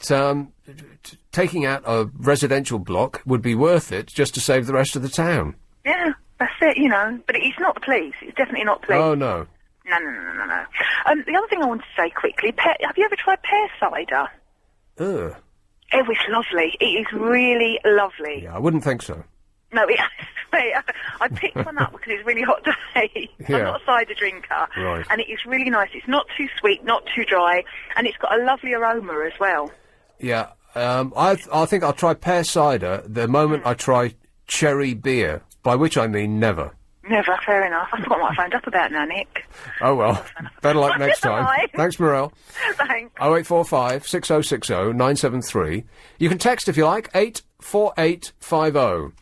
taking out a residential block would be worth it just to save the rest of the town. Yeah, that's it, you know. But it's not the police. It's definitely not the police. Oh, no. No. The other thing I wanted to say quickly, have you ever tried pear cider? Ugh. It was lovely. It is really lovely. Yeah, I wouldn't think so. No, I picked one up because it's a really hot day. Yeah. I'm not a cider drinker. Right. And it is really nice. It's not too sweet, not too dry, and it's got a lovely aroma as well. Yeah, I think I'll try pear cider the moment I try cherry beer, by which I mean never. Never, fair enough. I forgot what I phoned up about now, Nick. Oh, well, better luck next time. Thanks, Morel. Thanks. 0845 6060 973. You can text if you like, 84850.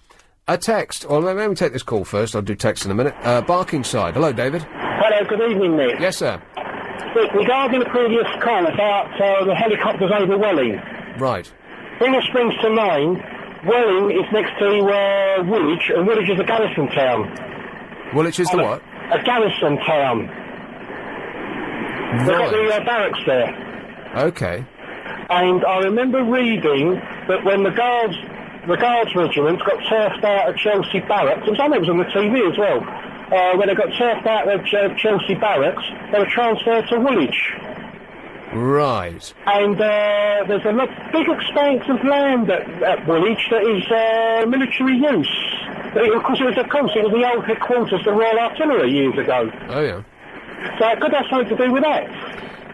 A text, or let me take this call first, I'll do text in a minute. Barkingside. Hello, David. Hello, good evening, Nick. Yes, sir. Look, regarding the previous call about the helicopters over Welling. Right. Thing that springs to mind, Welling is next to Woolwich, and Woolwich is a garrison town. Woolwich is the what? A garrison town. They've got the barracks there. Okay. And I remember reading that when the guards regiment got turfed out of Chelsea Barracks, I know it was on the TV as well, when they got turfed out of Chelsea Barracks, they were transferred to Woolwich. Right. And there's a big expanse of land at Woolwich that is military use. Of course, it was the old headquarters of the Royal Artillery years ago. Oh, yeah. So it could have something to do with that.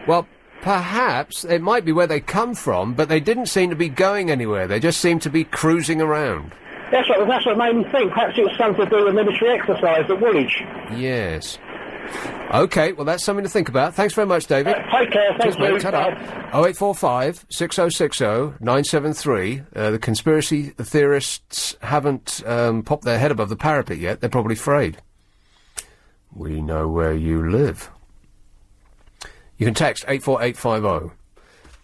Well, perhaps it might be where they come from, but they didn't seem to be going anywhere. They just seemed to be cruising around. That's what made me think. Perhaps it was something to do with military exercise at Woolwich. Yes. OK, well, that's something to think about. Thanks very much, David. Take care. Thank you. Ta-da. 0845 6060 973. The conspiracy theorists haven't popped their head above the parapet yet. They're probably afraid. We know where you live. You can text 84850.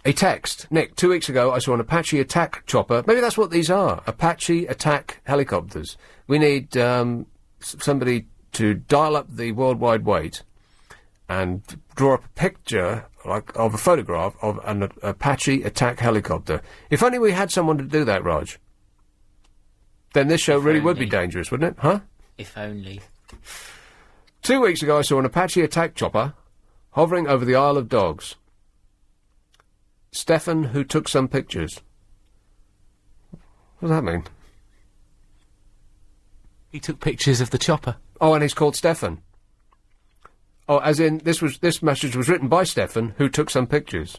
A text. Nick, 2 weeks ago I saw an Apache attack chopper. Maybe that's what these are. Apache attack helicopters. We need somebody to dial up the worldwide weight and draw up a picture, of a photograph of an Apache attack helicopter. If only we had someone to do that, Raj. Then this show really would be dangerous, wouldn't it? Huh? If only. 2 weeks ago I saw an Apache attack chopper hovering over the Isle of Dogs. Stefan, who took some pictures. What does that mean? He took pictures of the chopper. Oh, and he's called Stefan. Oh, as in, this message was written by Stefan, who took some pictures.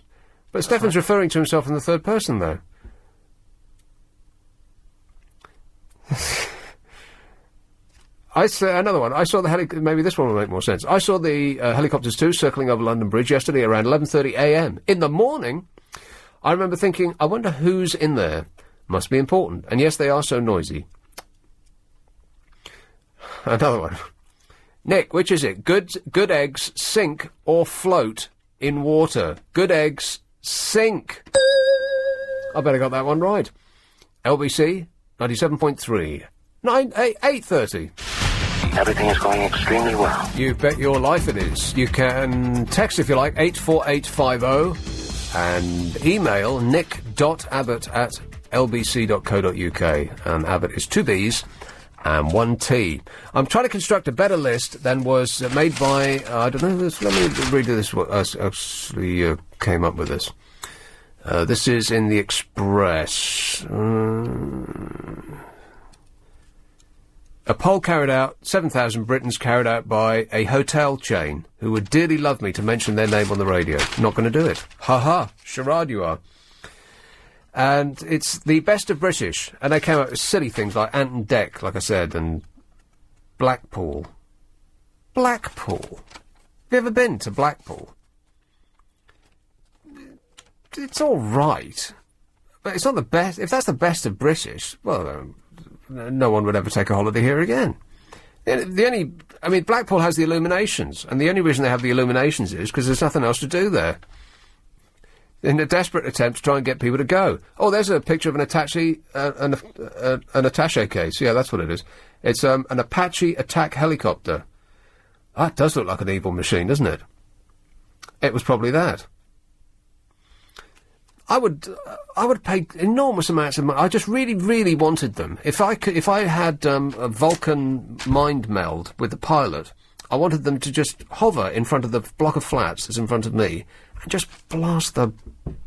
But Stefan's referring to himself in the third person, though. I saw another one. I saw the maybe this one will make more sense. I saw the helicopters too circling over London Bridge yesterday around 11:30 a.m. in the morning. I remember thinking, I wonder who's in there. Must be important. And yes, they are so noisy. Another one. Nick, which is it? Good eggs sink or float in water. Good eggs sink. I bet I got that one right. LBC 97.3. 8:30. Everything is going extremely well. You bet your life it is. You can text if you like 84850 and email nick.abbott@lbc.co.uk. And Abbott is 2 B's and 1 T. I'm trying to construct a better list than was made by, I don't know, let me read this, what actually came up with this. This is in the Express. A poll carried out, 7,000 Britons carried out by a hotel chain who would dearly love me to mention their name on the radio. Not going to do it. Ha ha, charade you are. And it's the best of British, and they came up with silly things like Ant and Dec, like I said, and Blackpool. Blackpool? Have you ever been to Blackpool? It's all right, but it's not the best. If that's the best of British, well, no one would ever take a holiday here again. Blackpool has the illuminations, and the only reason they have the illuminations is because there's nothing else to do there. In a desperate attempt to try and get people to go. Oh, there's a picture of an attache case. Yeah, that's what it is. It's an Apache attack helicopter. That does look like an evil machine, doesn't it? It was probably that. I would pay enormous amounts of money. I just really, really wanted them. If I had a Vulcan mind meld with the pilot, I wanted them to just hover in front of the block of flats that's in front of me and just blast the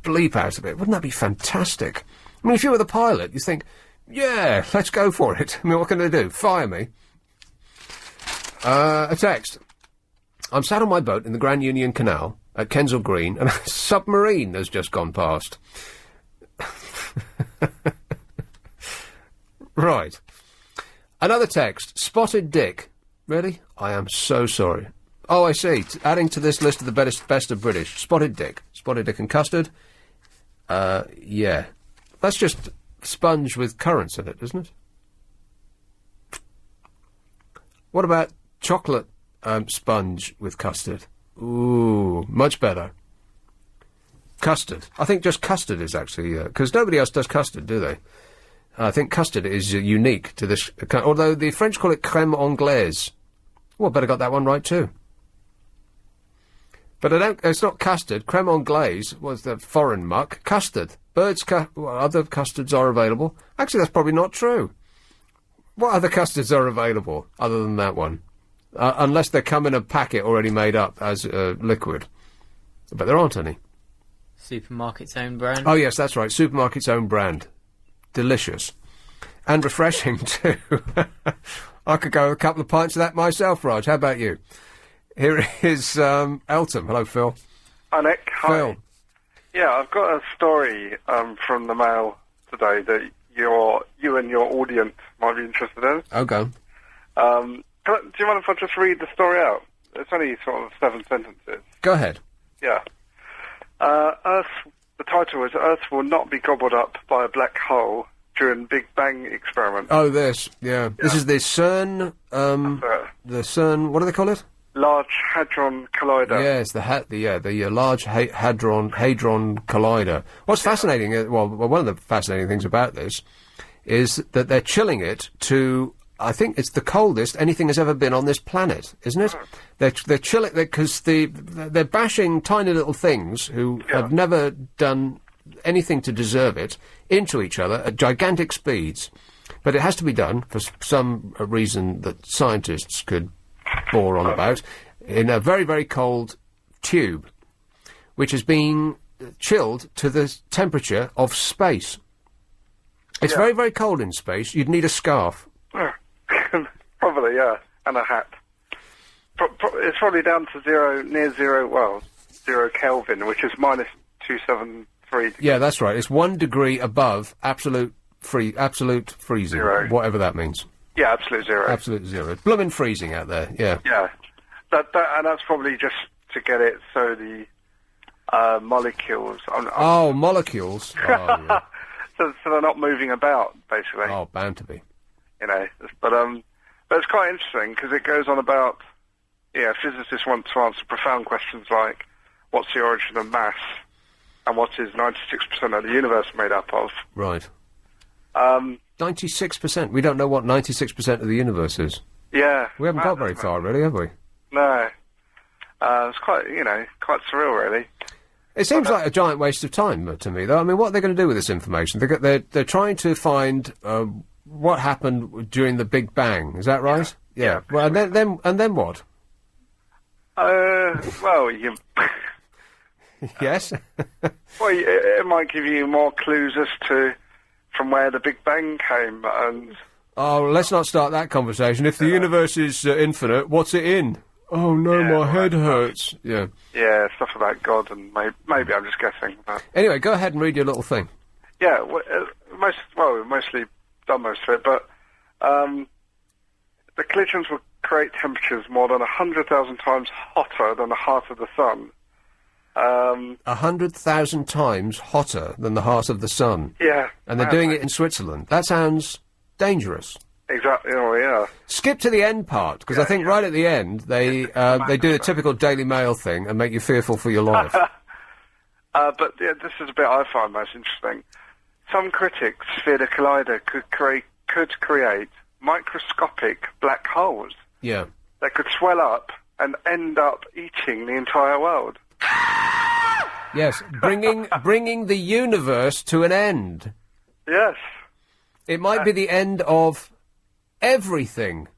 bleep out of it. Wouldn't that be fantastic? I mean, if you were the pilot, you think, yeah, let's go for it. I mean, what can they do? Fire me. A text. I'm sat on my boat in the Grand Union Canal at Kensal Green, and a submarine has just gone past. Right. Another text. Spotted Dick. Really? I am so sorry. Oh, I see. Adding to this list of the best of British. Spotted Dick. Spotted Dick and custard. Yeah. That's just sponge with currants in it, isn't it? What about chocolate sponge with custard? Ooh, much better. Custard. I think just custard is actually... because nobody else does custard, do they? I think custard is unique to this... although the French call it crème anglaise. Well, I better got that one right, too. But it's not custard. Crème anglaise was the foreign muck. Custard. Other custards are available. Actually, that's probably not true. What other custards are available other than that one? Unless they come in a packet already made up as liquid. But there aren't any. Supermarket's own brand. Oh, yes, that's right. Supermarket's own brand. Delicious. And refreshing, too. I could go with a couple of pints of that myself, Raj. How about you? Here is Elton. Hello, Phil. Hi, Nick. Hi. Phil. Yeah, I've got a story from the Mail today that you and your audience might be interested in. Okay. Do you mind if I just read the story out? It's only sort of 7 sentences. Go ahead. Yeah. The title is Earth will not be gobbled up by a black hole during Big Bang experiment. Oh, this. Yeah. This is the CERN... the CERN... What do they call it? Large Hadron Collider. Yes, the Large Hadron Collider. What's fascinating, one of the fascinating things about this is that they're chilling it to, I think it's the coldest anything has ever been on this planet, isn't it? They're chilling because they're bashing tiny little things who have never done anything to deserve it into each other at gigantic speeds. But it has to be done for some reason that scientists could bore on about, in a very, very cold tube, which is being chilled to the temperature of space. It's very, very cold in space. You'd need a scarf. Probably, yeah, and a hat. It's probably down to near zero Kelvin, which is minus 273. Yeah, that's right. It's 1 degree above absolute freezing, zero. Whatever that means. Yeah, absolute zero. Absolute zero. It's blooming freezing out there, yeah. Yeah. And that's probably just to get it so the molecules... molecules? Oh, yeah. so they're not moving about, basically. Oh, bound to be. You know, but it's quite interesting, because it goes on about, physicists want to answer profound questions like, what's the origin of mass, and what is 96% of the universe made up of? Right. 96%. We don't know what 96% of the universe is. Yeah. We haven't got very far, really, have we? No. It's quite surreal, really. It seems like a giant waste of time to me, though. I mean, what are they going to do with this information? They're trying to find what happened during the Big Bang. Is that right? Yeah. Well, and then what? Well, you... Yes? Well, it might give you more clues as to from where the Big Bang came, and... Oh, let's not start that conversation. If the universe is infinite, what's it in? Oh, no, my head hurts. Yeah. Yeah, stuff about God, and maybe I'm just guessing. But... Anyway, go ahead and read your little thing. Yeah, we've mostly done most of it, but the collisions will create temperatures more than 100,000 times hotter than the heart of the sun. 100,000 times hotter than the heart of the sun. Yeah. And they're doing it in Switzerland. That sounds dangerous. Exactly. Oh, yeah. Skip to the end part, because I think right at the end they do the typical Daily Mail thing and make you fearful for your life. But yeah, this is a bit I find most interesting. Some critics fear the collider could create microscopic black holes. Yeah. That could swell up and end up eating the entire world. Yes, bringing the universe to an end. Yes. It might be the end of everything.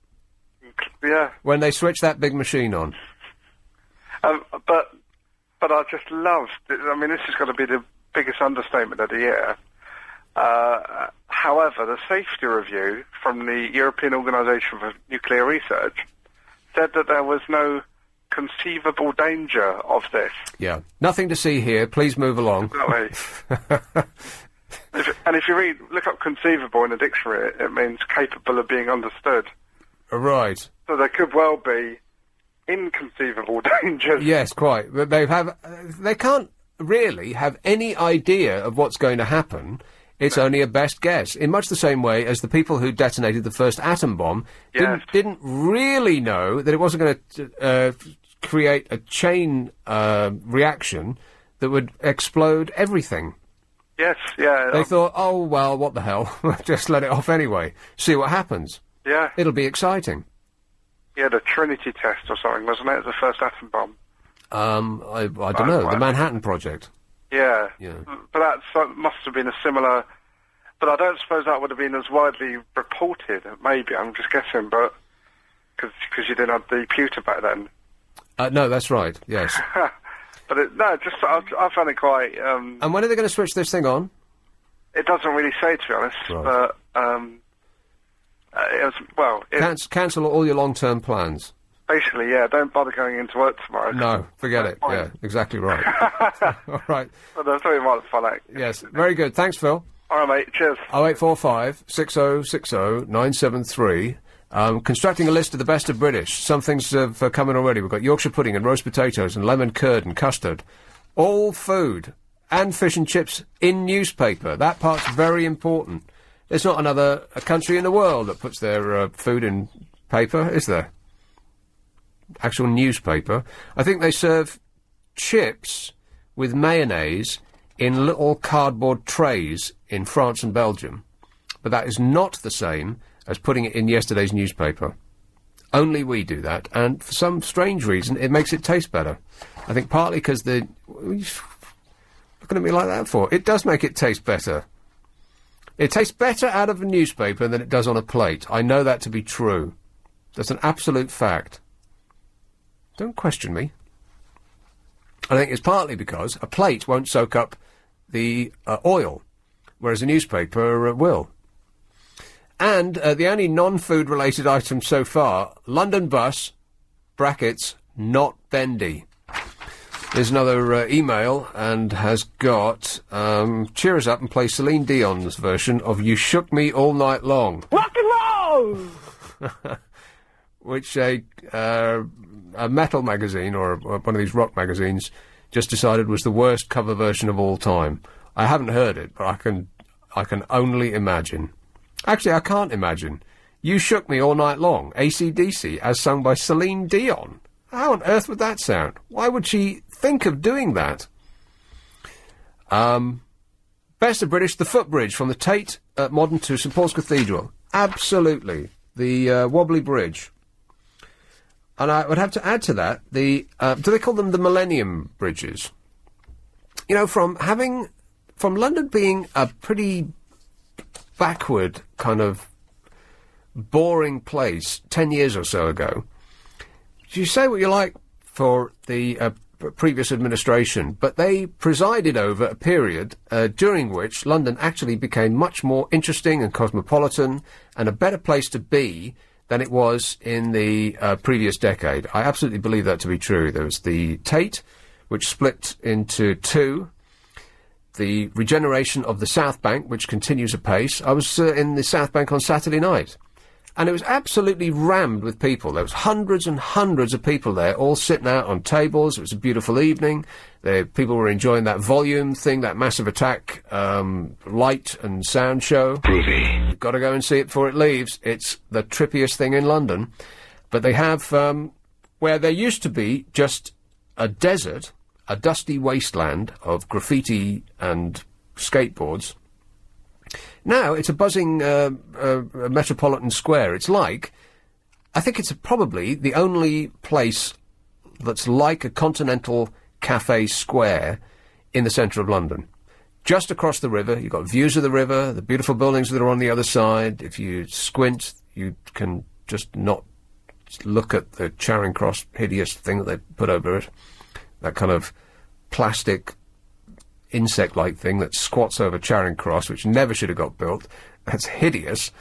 Yeah. When they switch that big machine on. But I just love. I mean, this is going to be the biggest understatement of the year. However, the safety review from the European Organisation for Nuclear Research said that there was no conceivable danger of this. Yeah. Nothing to see here. Please move along. If you look up conceivable in the dictionary, it means capable of being understood. Right. So there could well be inconceivable dangers. Yes, quite. But they can't really have any idea of what's going to happen. It's only a best guess. In much the same way as the people who detonated the first atom bomb didn't really know that it wasn't going to create a chain reaction that would explode everything. Yes, yeah. They thought, oh, well, what the hell? Just let it off anyway. See what happens. Yeah. It'll be exciting. Yeah, the Trinity test or something, wasn't it? The first atom bomb. I don't know. The Manhattan Project. Yeah. Yeah. But that must have been a similar... But I don't suppose that would have been as widely reported. Maybe, I'm just guessing, but... Because you didn't have the pewter back then. No, that's right, yes. But I found it quite... and when are they going to switch this thing on? It doesn't really say, to be honest, right. But... Cancel all your long-term plans. Basically, yeah, don't bother going into work tomorrow. No, forget it. Yeah, exactly right. All right. But I thought you might find out. Yes, very good. Thanks, Phil. All right, mate. Cheers. 0845 6060 973. Constructing a list of the best of British. Some things have come in already. We've got Yorkshire pudding and roast potatoes and lemon curd and custard. All food and fish and chips in newspaper. That part's very important. There's not another country in the world that puts their food in paper, is there? Actual newspaper. I think they serve chips with mayonnaise in little cardboard trays in France and Belgium. But that is not the same as putting it in yesterday's newspaper. Only we do that, and for some strange reason it makes it taste better. I think partly because what are you looking at me like that for? It does make it taste better. It tastes better out of a newspaper than it does on a plate. I know that to be true. That's an absolute fact. Don't question me. I think it's partly because a plate won't soak up the oil, whereas a newspaper will. And the only non-food related item so far, London bus, brackets, not bendy. There's another email and has got, cheer us up and play Celine Dion's version of You Shook Me All Night Long. Rock and roll! Which a metal magazine, or one of these rock magazines, just decided was the worst cover version of all time. I haven't heard it, but I can only imagine. Actually, I can't imagine. You Shook Me All Night Long, AC/DC, as sung by Celine Dion. How on earth would that sound? Why would she think of doing that? Best of British, the footbridge from the Tate Modern to St Paul's Cathedral. Absolutely. The wobbly bridge. And I would have to add to that, do they call them the Millennium Bridges? You know, from London being a pretty backward, kind of boring place 10 years or so ago, you say what you like for the previous administration, but they presided over a period during which London actually became much more interesting and cosmopolitan and a better place to be than it was in the previous decade. I absolutely believe that to be true. There was the Tate, which split into two. the regeneration of the South Bank, which continues apace. I was in the South Bank on Saturday night, and it was absolutely rammed with people. There was hundreds and hundreds of people there, all sitting out on tables. It was a beautiful evening. People were enjoying that volume thing, that Massive Attack light and sound show. Groovy. You've got to go and see it before it leaves. It's the trippiest thing in London. But they have, where there used to be just a desert, a dusty wasteland of graffiti and skateboards. Now it's a buzzing metropolitan square. It's like, I think it's probably the only place that's like a continental cafe square in the centre of London. Just across the river, you've got views of the river, the beautiful buildings that are on the other side. If you squint, you can just not look at the Charing Cross hideous thing that they put over it. That kind of plastic insect-like thing that squats over Charing Cross, which never should have got built. That's hideous.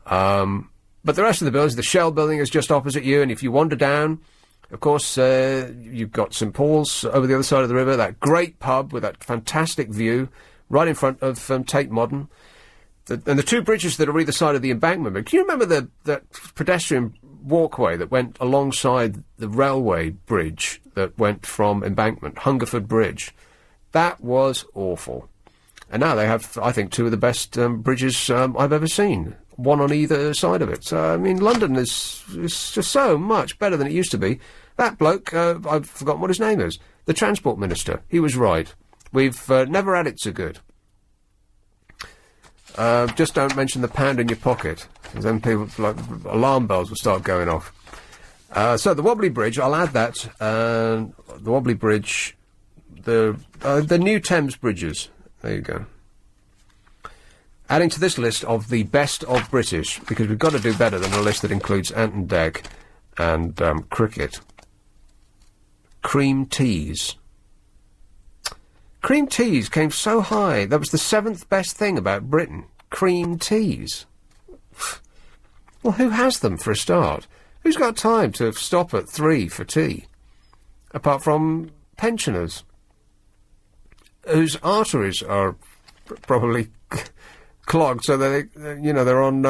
But the rest of the buildings, the Shell building is just opposite you, and if you wander down, of course, you've got St Paul's over the other side of the river, that great pub with that fantastic view right in front of Tate Modern. And the two bridges that are either side of the embankment. But can you remember that pedestrian walkway that went alongside the railway bridge that went from Embankment, Hungerford Bridge? That was awful. And now they have, I think, two of the best bridges I've ever seen, one on either side of it. So, I mean, London is just so much better than it used to be. That bloke, I've forgotten what his name is, the Transport Minister, he was right. We've never had it so good. Just don't mention the pound in your pocket, because then people, like, alarm bells will start going off. So the Wobbly Bridge, I'll add that. The Wobbly Bridge, the new Thames bridges. There you go. Adding to this list of the best of British, because we've got to do better than a list that includes Ant and Dec and cricket. Cream teas. Cream teas came so high. That was the 7th best thing about Britain. Cream teas. Well, who has them, for a start? Who's got time to stop at 3 for tea? Apart from pensioners, whose arteries are probably clogged, so they, they're on,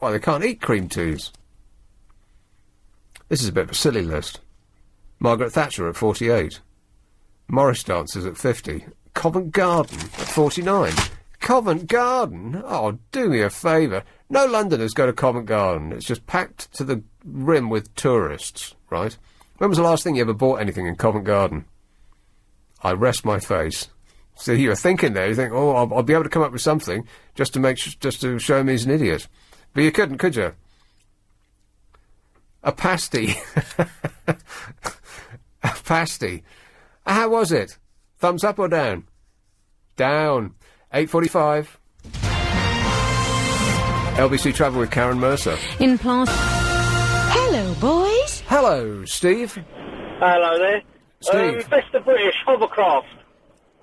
well, they can't eat cream teas. This is a bit of a silly list. Margaret Thatcher at 48. Morris dancers at 50. Covent Garden at 49. Covent Garden? Oh, do me a favour. No Londoners go to Covent Garden. It's just packed to the rim with tourists, right? When was the last thing you ever bought anything in Covent Garden? I rest my face. So you were thinking there, you think, oh, I'll be able to come up with something just to show him he's an idiot. But you couldn't, could you? A pasty. A pasty. How was it? Thumbs up or down? Down. 8:45. LBC Travel with Karen Mercer. In plant. Hello, boys. Hello, Steve. Hello there. Steve. Best of British, hovercraft.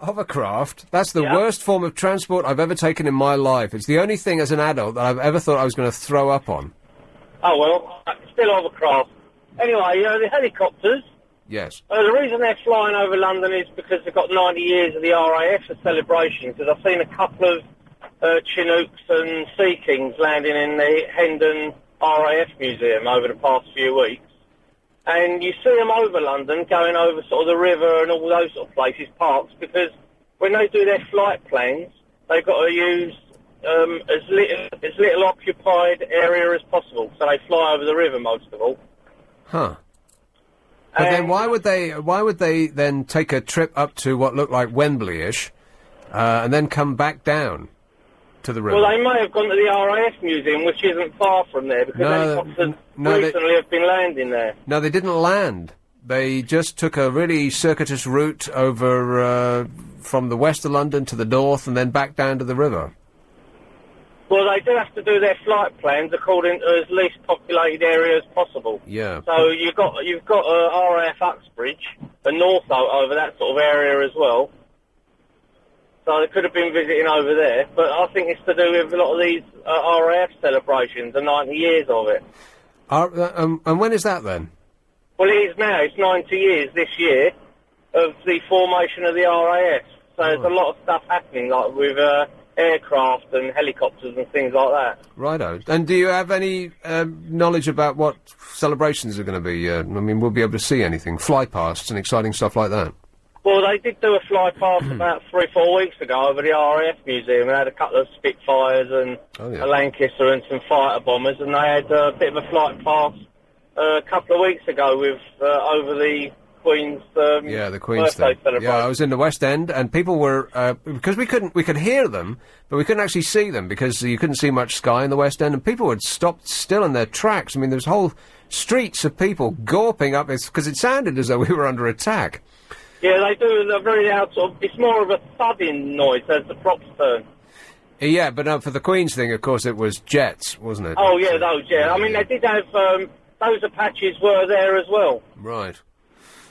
Hovercraft? That's the worst form of transport I've ever taken in my life. It's the only thing as an adult that I've ever thought I was going to throw up on. Oh, well, still hovercraft. Anyway, the helicopters. Yes. The reason they're flying over London is because they've got 90 years of the RAF for celebration, because I've seen a couple of Chinooks and Sea Kings landing in the Hendon RAF Museum over the past few weeks. And you see them over London, going over sort of the river and all those sort of places, parks, because when they do their flight plans, they've got to use as little occupied area as possible, so they fly over the river most of all. Huh. But then why would they then take a trip up to what looked like Wembley-ish, and then come back down to the river? Well, they may have gone to the RAF Museum, which isn't far from there, because helicopters recently have been landing there. No, they didn't land. They just took a really circuitous route over from the west of London to the north, and then back down to the river. Well, they do have to do their flight plans according to as least populated area as possible. Yeah. So you've got RAF Uxbridge and Northolt over that sort of area as well. So they could have been visiting over there, but I think it's to do with a lot of these RAF celebrations, the 90 years of it. And when is that then? Well, it is now. It's 90 years this year. of the formation of the RAF. So there's a lot of stuff happening, like with aircraft and helicopters and things like that. Righto. And do you have any knowledge about what celebrations are going to be? I mean, we'll be able to see anything, flypasts and exciting stuff like that. Well, they did do a fly past about 3 or 4 weeks ago over the RAF Museum. They had a couple of Spitfires and a Lancaster and some fighter bombers, and they had a bit of a flight past a couple of weeks ago with over the Queen's the Queen's birthday thing. celebration. Yeah, I was in the West End, and people were because we could hear them, but we couldn't actually see them because you couldn't see much sky in the West End, and people had stopped still in their tracks. I mean, there's whole streets of people gawping up because it sounded as though we were under attack. Yeah, they do a very loud sort of... It's more of a thudding noise as the props turn. Yeah, but for the Queen's thing, of course, it was jets, wasn't it? Oh, yeah, those, yeah. I mean, they did have... those Apaches were there as well. Right.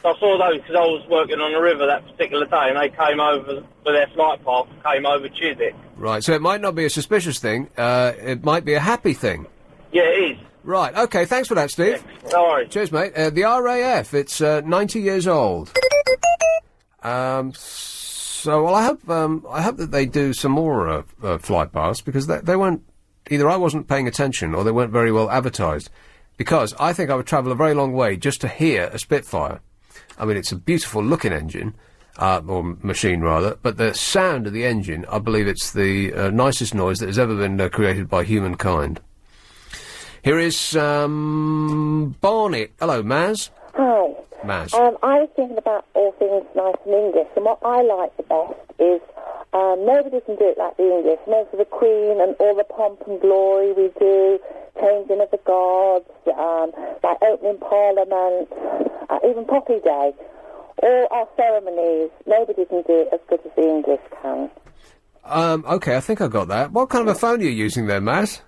So I saw those because I was working on the river that particular day, and they came over for their flight path, came over Chiswick. Right, so it might not be a suspicious thing. It might be a happy thing. Yeah, it is. Right, OK, thanks for that, Steve. Yeah, no worries. Cheers, mate. The RAF, it's 90 years old. So, well, I hope that they do some more flight paths, because they weren't... Either I wasn't paying attention, or they weren't very well advertised. Because I think I would travel a very long way just to hear a Spitfire. I mean, it's a beautiful-looking engine, or machine, rather, but the sound of the engine, I believe it's the nicest noise that has ever been created by humankind. Here is Barney. Hello, Maz. Hi. Maz. I was thinking about all things nice and English, and what I like the best is nobody can do it like the English. You know, for the Queen and all the pomp and glory we do, changing of the guards, like opening Parliament, even Poppy Day, all our ceremonies. Nobody can do it as good as the English can. OK, I think I got that. What kind of a phone are you using there, Maz?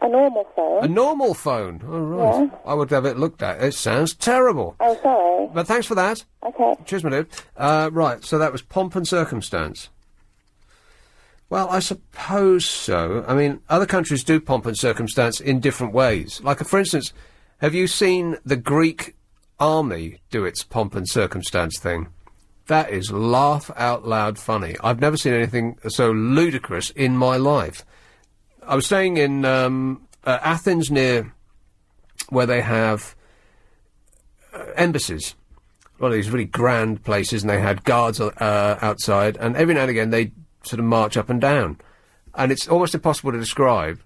A normal phone. A normal phone? Oh, right. Yeah. I would have it looked at. It sounds terrible. Oh, sorry. But thanks for that. Okay. Cheers, my dude. Right, so that was pomp and circumstance. Well, I suppose so. I mean, other countries do pomp and circumstance in different ways. Like, for instance, have you seen the Greek army do its pomp and circumstance thing? That is laugh out loud funny. I've never seen anything so ludicrous in my life. I was staying in Athens, near where they have embassies, one of these really grand places, and they had guards outside, and every now and again they sort of march up and down, and it's almost impossible to describe.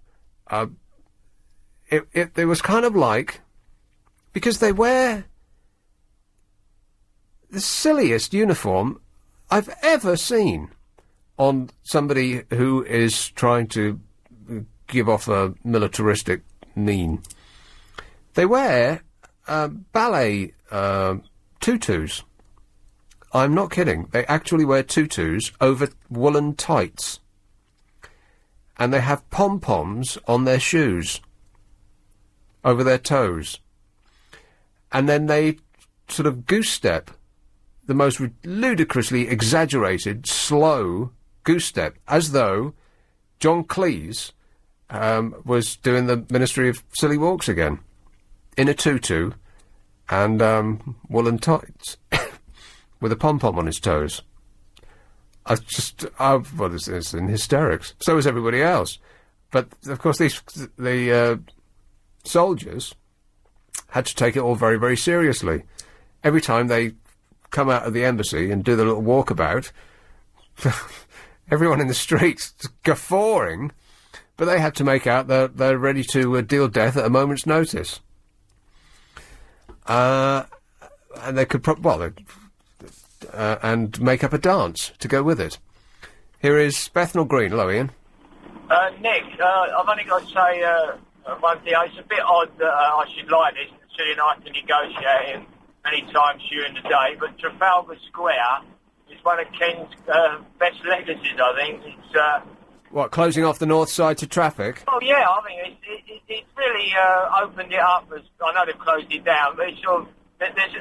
It was kind of like, because they wear the silliest uniform I've ever seen on somebody who is trying to give off a militaristic mien. They wear ballet tutus. I'm not kidding. They actually wear tutus over woolen tights. And they have pom-poms on their shoes, over their toes. And then they sort of goose-step, the most ludicrously exaggerated, slow goose-step, as though John Cleese was doing the Ministry of Silly Walks again, in a tutu and woolen tights, with a pom-pom on his toes. I was in hysterics. So was everybody else. But, of course, the soldiers had to take it all very, very seriously. Every time they come out of the embassy and do the little walkabout, everyone in the streets guffawing, but they had to make out that they're ready to deal death at a moment's notice. And they could and make up a dance to go with it. Here is Bethnal Green. Hello, Ian. Nick, I've only got to say one thing. It's a bit odd that I should like this, considering I can negotiate it many times during the day, but Trafalgar Square is one of Ken's best legacies, I think. It's... What, closing off the north side to traffic? Oh, yeah, I mean, it's really opened it up. I know they've closed it down, but it's sort of... There's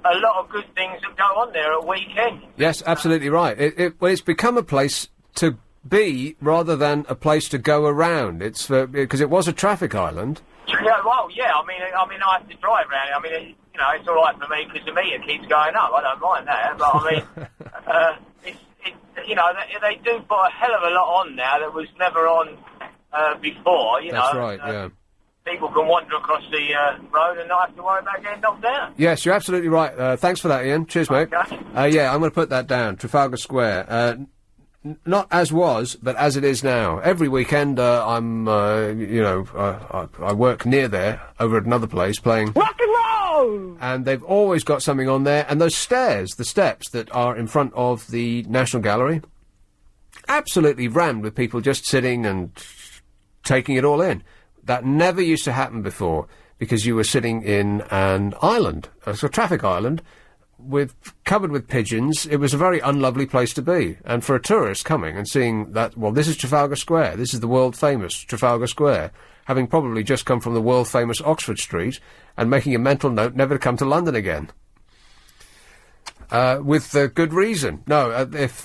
a lot of good things that go on there at weekends. Yes, absolutely right. It's become a place to be rather than a place to go around. It's because it was a traffic island. Yeah, well, yeah. I mean, I have to drive around. I mean, you know, it's all right for me because the meter keeps going up. I don't mind that, but I mean, you know, they do put a hell of a lot on now that was never on before. You That's know, right. Yeah. people can wander across the road and not have to worry about getting knocked down. Yes, you're absolutely right. Thanks for that, Ian. Cheers, mate. Okay. Yeah, I'm going to put that down. Trafalgar Square. Not as was, but as it is now. Every weekend, I'm, I work near there, over at another place, playing rock and roll. And they've always got something on there. And those stairs, the steps that are in front of the National Gallery, absolutely rammed with people just sitting and taking it all in. That never used to happen before, because you were sitting in an island, a traffic island, covered with pigeons. It was a very unlovely place to be. And for a tourist coming and seeing that, well, this is Trafalgar Square, this is the world-famous Trafalgar Square, having probably just come from the world-famous Oxford Street, and making a mental note never to come to London again. With good reason. No, if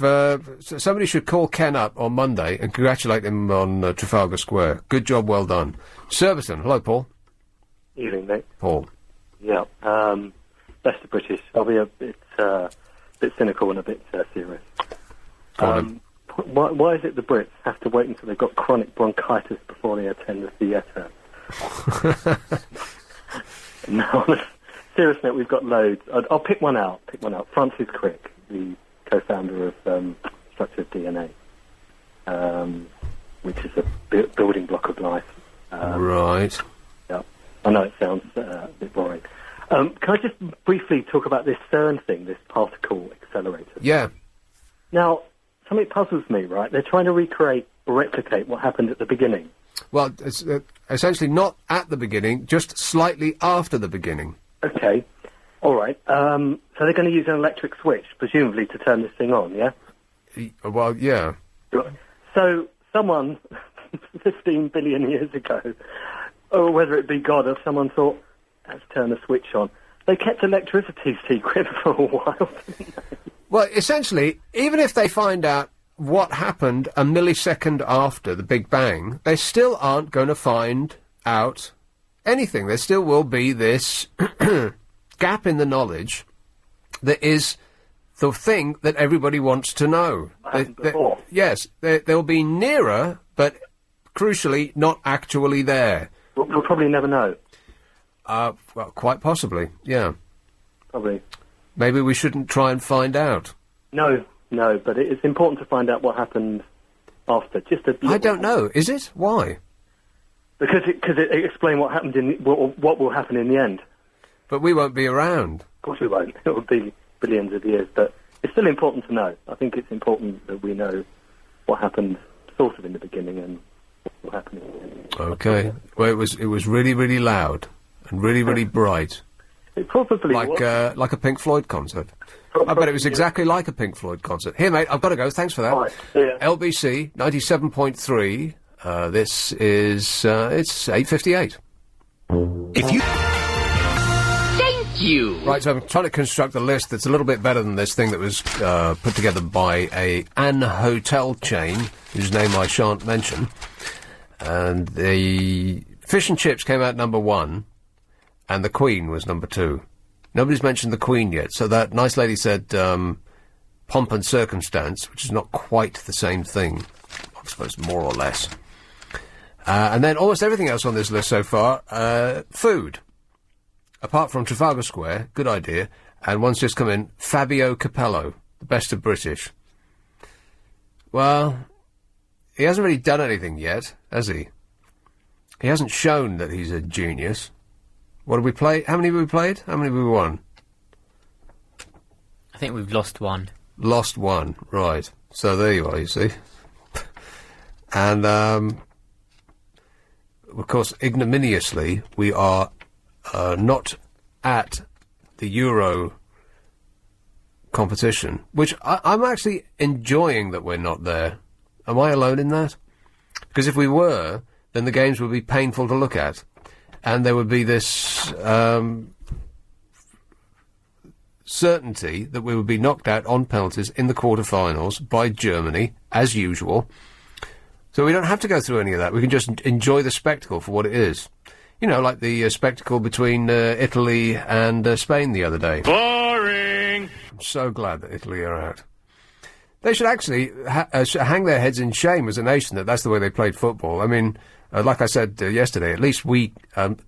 somebody should call Ken up on Monday and congratulate him on Trafalgar Square. Good job, well done. Surbiton, hello, Paul. Evening, mate. Paul. Yeah, best of British. I'll be a bit cynical and a bit serious. Why is it the Brits have to wait until they've got chronic bronchitis before they attend the theatre? No, serious note, we've got loads. I'll pick one out. Francis Crick, the co-founder of Structured DNA, which is a building block of life. Right. Yeah, I know it sounds a bit boring. Can I just briefly talk about this CERN thing, this particle accelerator? Yeah. Now, something puzzles me, right? They're trying to recreate or replicate what happened at the beginning. Well, it's essentially not at the beginning, just slightly after the beginning. Okay. All right. So they're going to use an electric switch, presumably, to turn this thing on, yeah? Well, yeah. So someone 15 billion years ago, or whether it be God or someone thought, let's turn the switch on. They kept electricity secret for a while, didn't they? Well, essentially, even if they find out what happened a millisecond after the Big Bang, they still aren't going to find out anything. There still will be this gap in the knowledge that is the thing that everybody wants to know. Yes, they'll be nearer, but crucially not actually there. We'll probably never know. Well, quite possibly, yeah. Probably. Maybe we shouldn't try and find out. No, but it's important to find out what happened after. I don't know. Is it? Why? Because it explains what happened what will happen in the end. But we won't be around. Of course we won't. It will be billions of years, but it's still important to know. I think it's important that we know what happened sort of in the beginning and what will happen in the end. Okay. Well, it was really, really loud and really, really bright. It probably was. Like a Pink Floyd concert. I bet it was exactly like a Pink Floyd concert. Here, mate, I've got to go. Thanks for that. Right. Yeah. LBC 97.3. This is it's 8:58. If you. Thank you. Right, so I'm trying to construct a list that's a little bit better than this thing that was put together by an hotel chain whose name I shan't mention. And the fish and chips came out number 1, and the Queen was number 2. Nobody's mentioned the Queen yet, so that nice lady said pomp and circumstance, which is not quite the same thing. I suppose more or less. And then almost everything else on this list so far, food. Apart from Trafalgar Square, good idea, and one's just come in, Fabio Capello, the best of British. Well, he hasn't really done anything yet, has he? He hasn't shown that he's a genius. What did we play? How many have we played? How many have we won? I think we've lost one. Lost one, right. So there you are, you see. And, of course, ignominiously, we are not at the Euro competition, which I'm actually enjoying that we're not there. Am I alone in that? Because if we were, then the games would be painful to look at. And there would be this certainty that we would be knocked out on penalties in the quarterfinals by Germany, as usual. So we don't have to go through any of that. We can just enjoy the spectacle for what it is. You know, like the spectacle between Italy and Spain the other day. Boring! I'm so glad that Italy are out. They should actually hang their heads in shame as a nation that that's the way they played football. I mean, like I said yesterday, at least we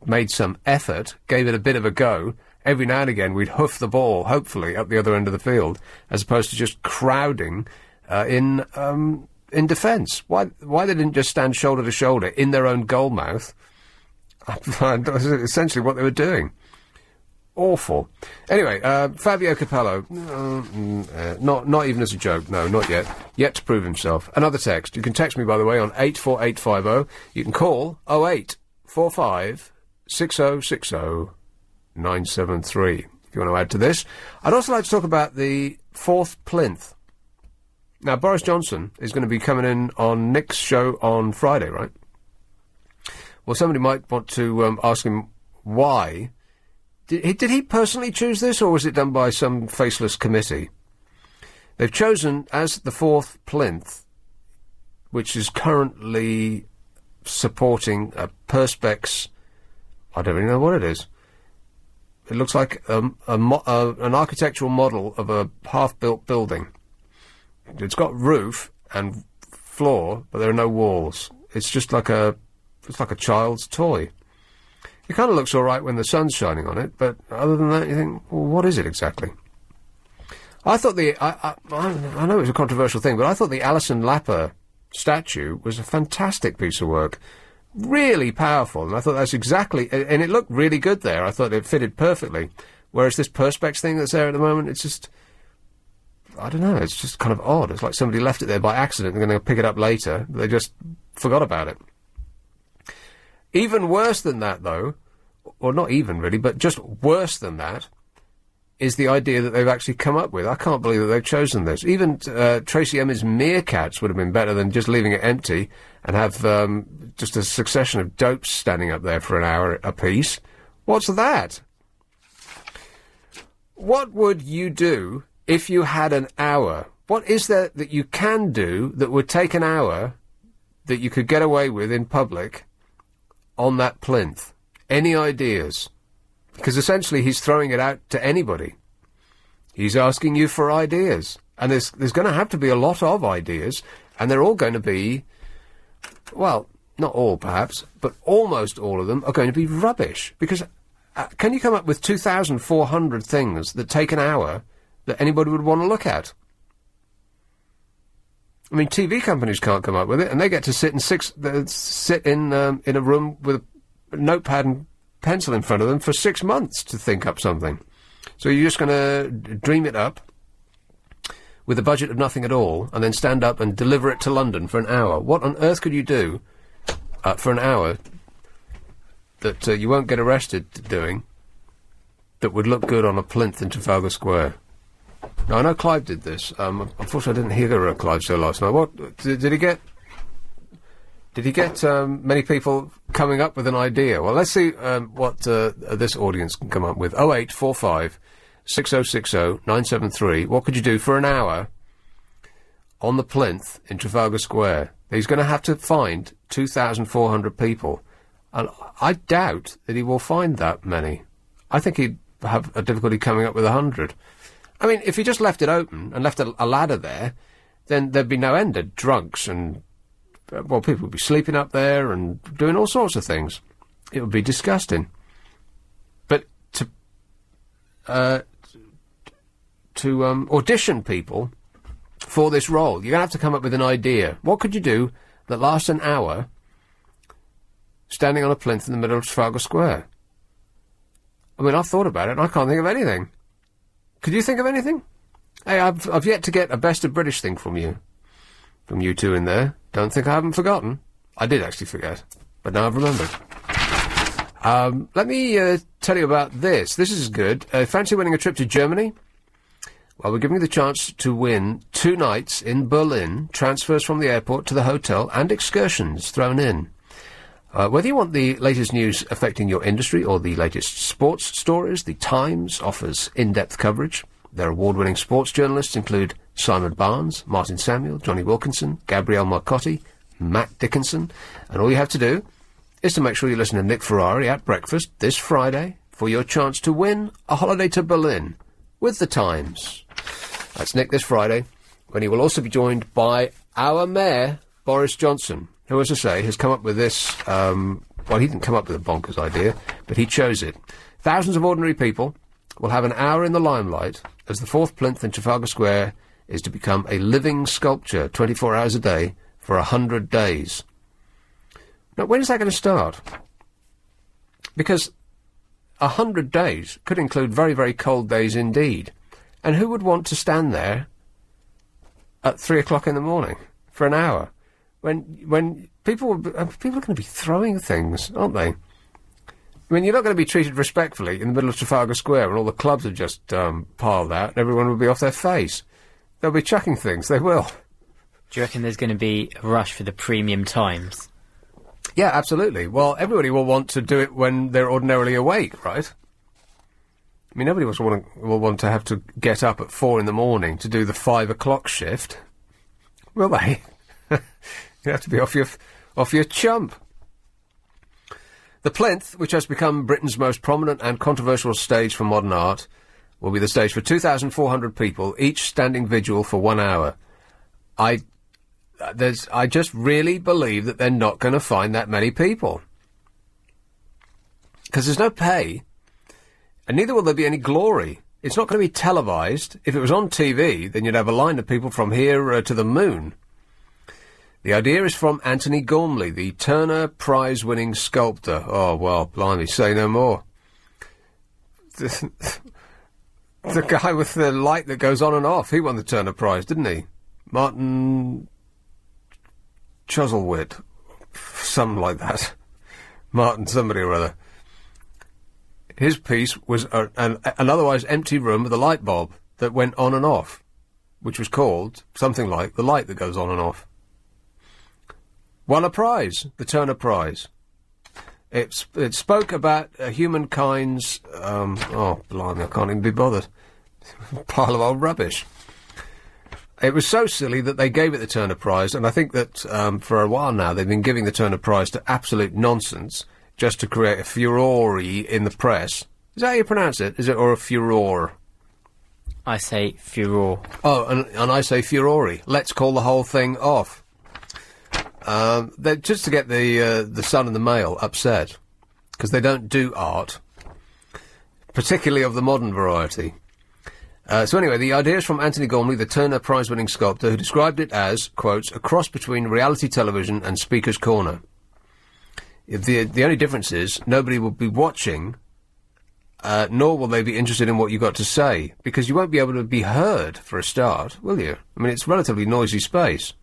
made some effort, gave it a bit of a go. Every now and again we'd hoof the ball, hopefully, up the other end of the field, as opposed to just crowding in defence. Why they didn't just stand shoulder to shoulder in their own goal mouth? That's essentially what they were doing. Awful. Anyway, Fabio Capello, not even as a joke, no, not yet. Yet to prove himself. Another text. You can text me, by the way, on 84850. You can call 0845 6060 973 if you want to add to this. I'd also like to talk about the fourth plinth. Now, Boris Johnson is going to be coming in on Nick's show on Friday, right? Well, somebody might want to ask him why. Did he personally choose this, or was it done by some faceless committee? They've chosen as the fourth plinth, which is currently supporting a Perspex. I don't really know what it is. It looks like an architectural model of a half-built building. It's got roof and floor, but there are no walls. It's just like a child's toy. It kind of looks all right when the sun's shining on it, but other than that, you think, well, what is it exactly? I thought I know it's a controversial thing, but I thought the Alison Lapper statue was a fantastic piece of work. Really powerful, and I thought that's exactly, and it looked really good there. I thought it fitted perfectly. Whereas this Perspex thing that's there at the moment, it's just, I don't know, it's just kind of odd. It's like somebody left it there by accident and they're going to pick it up later. They just forgot about it. Even worse than that, though, or not even really, but just worse than that, is the idea that they've actually come up with. I can't believe that they've chosen this. Even Tracy Emin's meerkats would have been better than just leaving it empty and have just a succession of dopes standing up there for an hour apiece. What's that? What would you do if you had an hour? What is there that you can do that would take an hour that you could get away with in public on that plinth? Any ideas? Because essentially he's throwing it out to anybody. He's asking you for ideas. And there's going to have to be a lot of ideas, and they're all going to be, well, not all perhaps, but almost all of them are going to be rubbish. Because can you come up with 2,400 things that take an hour that anybody would want to look at? I mean, TV companies can't come up with it, and they get to sit in a room with a notepad and pencil in front of them for 6 months to think up something. So you're just going to dream it up with a budget of nothing at all, and then stand up and deliver it to London for an hour. What on earth could you do for an hour that you won't get arrested doing that would look good on a plinth in Trafalgar Square? Now, I know Clive did this. Unfortunately, I didn't hear a Clive show last night. What did he get? Did he get many people coming up with an idea? Well, let's see what this audience can come up with. 0845 6060 973. What could you do for an hour on the plinth in Trafalgar Square? He's going to have to find 2,400 people. And I doubt that he will find that many. I think he'd have a difficulty coming up with 100. I mean, if he just left it open and left a ladder there, then there'd be no end of drunks and, well, people would be sleeping up there and doing all sorts of things. It would be disgusting. But to audition people for this role, you're going to have to come up with an idea. What could you do that lasts an hour standing on a plinth in the middle of Trafalgar Square? I mean, I've thought about it and I can't think of anything. Could you think of anything? Hey, I've yet to get a best of British thing from you two in there. Don't think I haven't forgotten. I did actually forget, but now I've remembered. Let me tell you about this. This is good. Fancy winning a trip to Germany? Well, we're giving you the chance to win 2 nights in Berlin, transfers from the airport to the hotel, and excursions thrown in. Whether you want the latest news affecting your industry or the latest sports stories, The Times offers in-depth coverage. Their award-winning sports journalists include Simon Barnes, Martin Samuel, Johnny Wilkinson, Gabrielle Marcotti, Matt Dickinson, and all you have to do is to make sure you listen to Nick Ferrari at breakfast this Friday for your chance to win a holiday to Berlin with the Times. That's Nick this Friday, when he will also be joined by our Mayor, Boris Johnson, who, as I say, has come up with this, well, he didn't come up with a bonkers idea, but he chose it. Thousands of ordinary people will have an hour in the limelight as the fourth plinth in Trafalgar Square is to become a living sculpture 24 hours a day for 100 days. Now, when is that going to start? Because 100 days could include very, very cold days indeed. And who would want to stand there at 3 o'clock in the morning for an hour when people are going to be throwing things, aren't they? I mean, you're not going to be treated respectfully in the middle of Trafalgar Square when all the clubs have just piled out and everyone will be off their face. They'll be chucking things, they will. Do you reckon there's going to be a rush for the premium times? Yeah, absolutely. Well, everybody will want to do it when they're ordinarily awake, right? I mean, nobody will want to have to get up at 4 in the morning to do the 5 o'clock shift, will they? You have to be off your chump. The plinth, which has become Britain's most prominent and controversial stage for modern art, will be the stage for 2,400 people, each standing vigil for 1 hour. I just really believe that they're not going to find that many people. Because there's no pay, and neither will there be any glory. It's not going to be televised. If it was on TV, then you'd have a line of people from here to the moon. The idea is from Anthony Gormley, the Turner Prize-winning sculptor. Oh, well, blimey, say no more. The guy with the light that goes on and off, he won the Turner Prize, didn't he? Martin Chuzzlewit, something like that. Martin somebody or other. His piece was an otherwise empty room with a light bulb that went on and off, which was called something like the light that goes on and off. Won a prize, the Turner Prize. It spoke about humankind's... oh, blimey, I can't even be bothered. Pile of old rubbish. It was so silly that they gave it the Turner Prize, and I think that for a while now they've been giving the Turner Prize to absolute nonsense just to create a furore in the press. Is that how you pronounce it? Is it, or a furore? I say furore. Oh, and I say furore. Let's call the whole thing off. Just to get the Sun and the Mail upset, because they don't do art, particularly of the modern variety. So anyway, the idea is from Anthony Gormley, the Turner Prize-winning sculptor, who described it as, quotes, a cross between reality television and Speaker's Corner. The only difference is nobody will be watching, nor will they be interested in what you've got to say, because you won't be able to be heard for a start, will you? I mean, it's a relatively noisy space.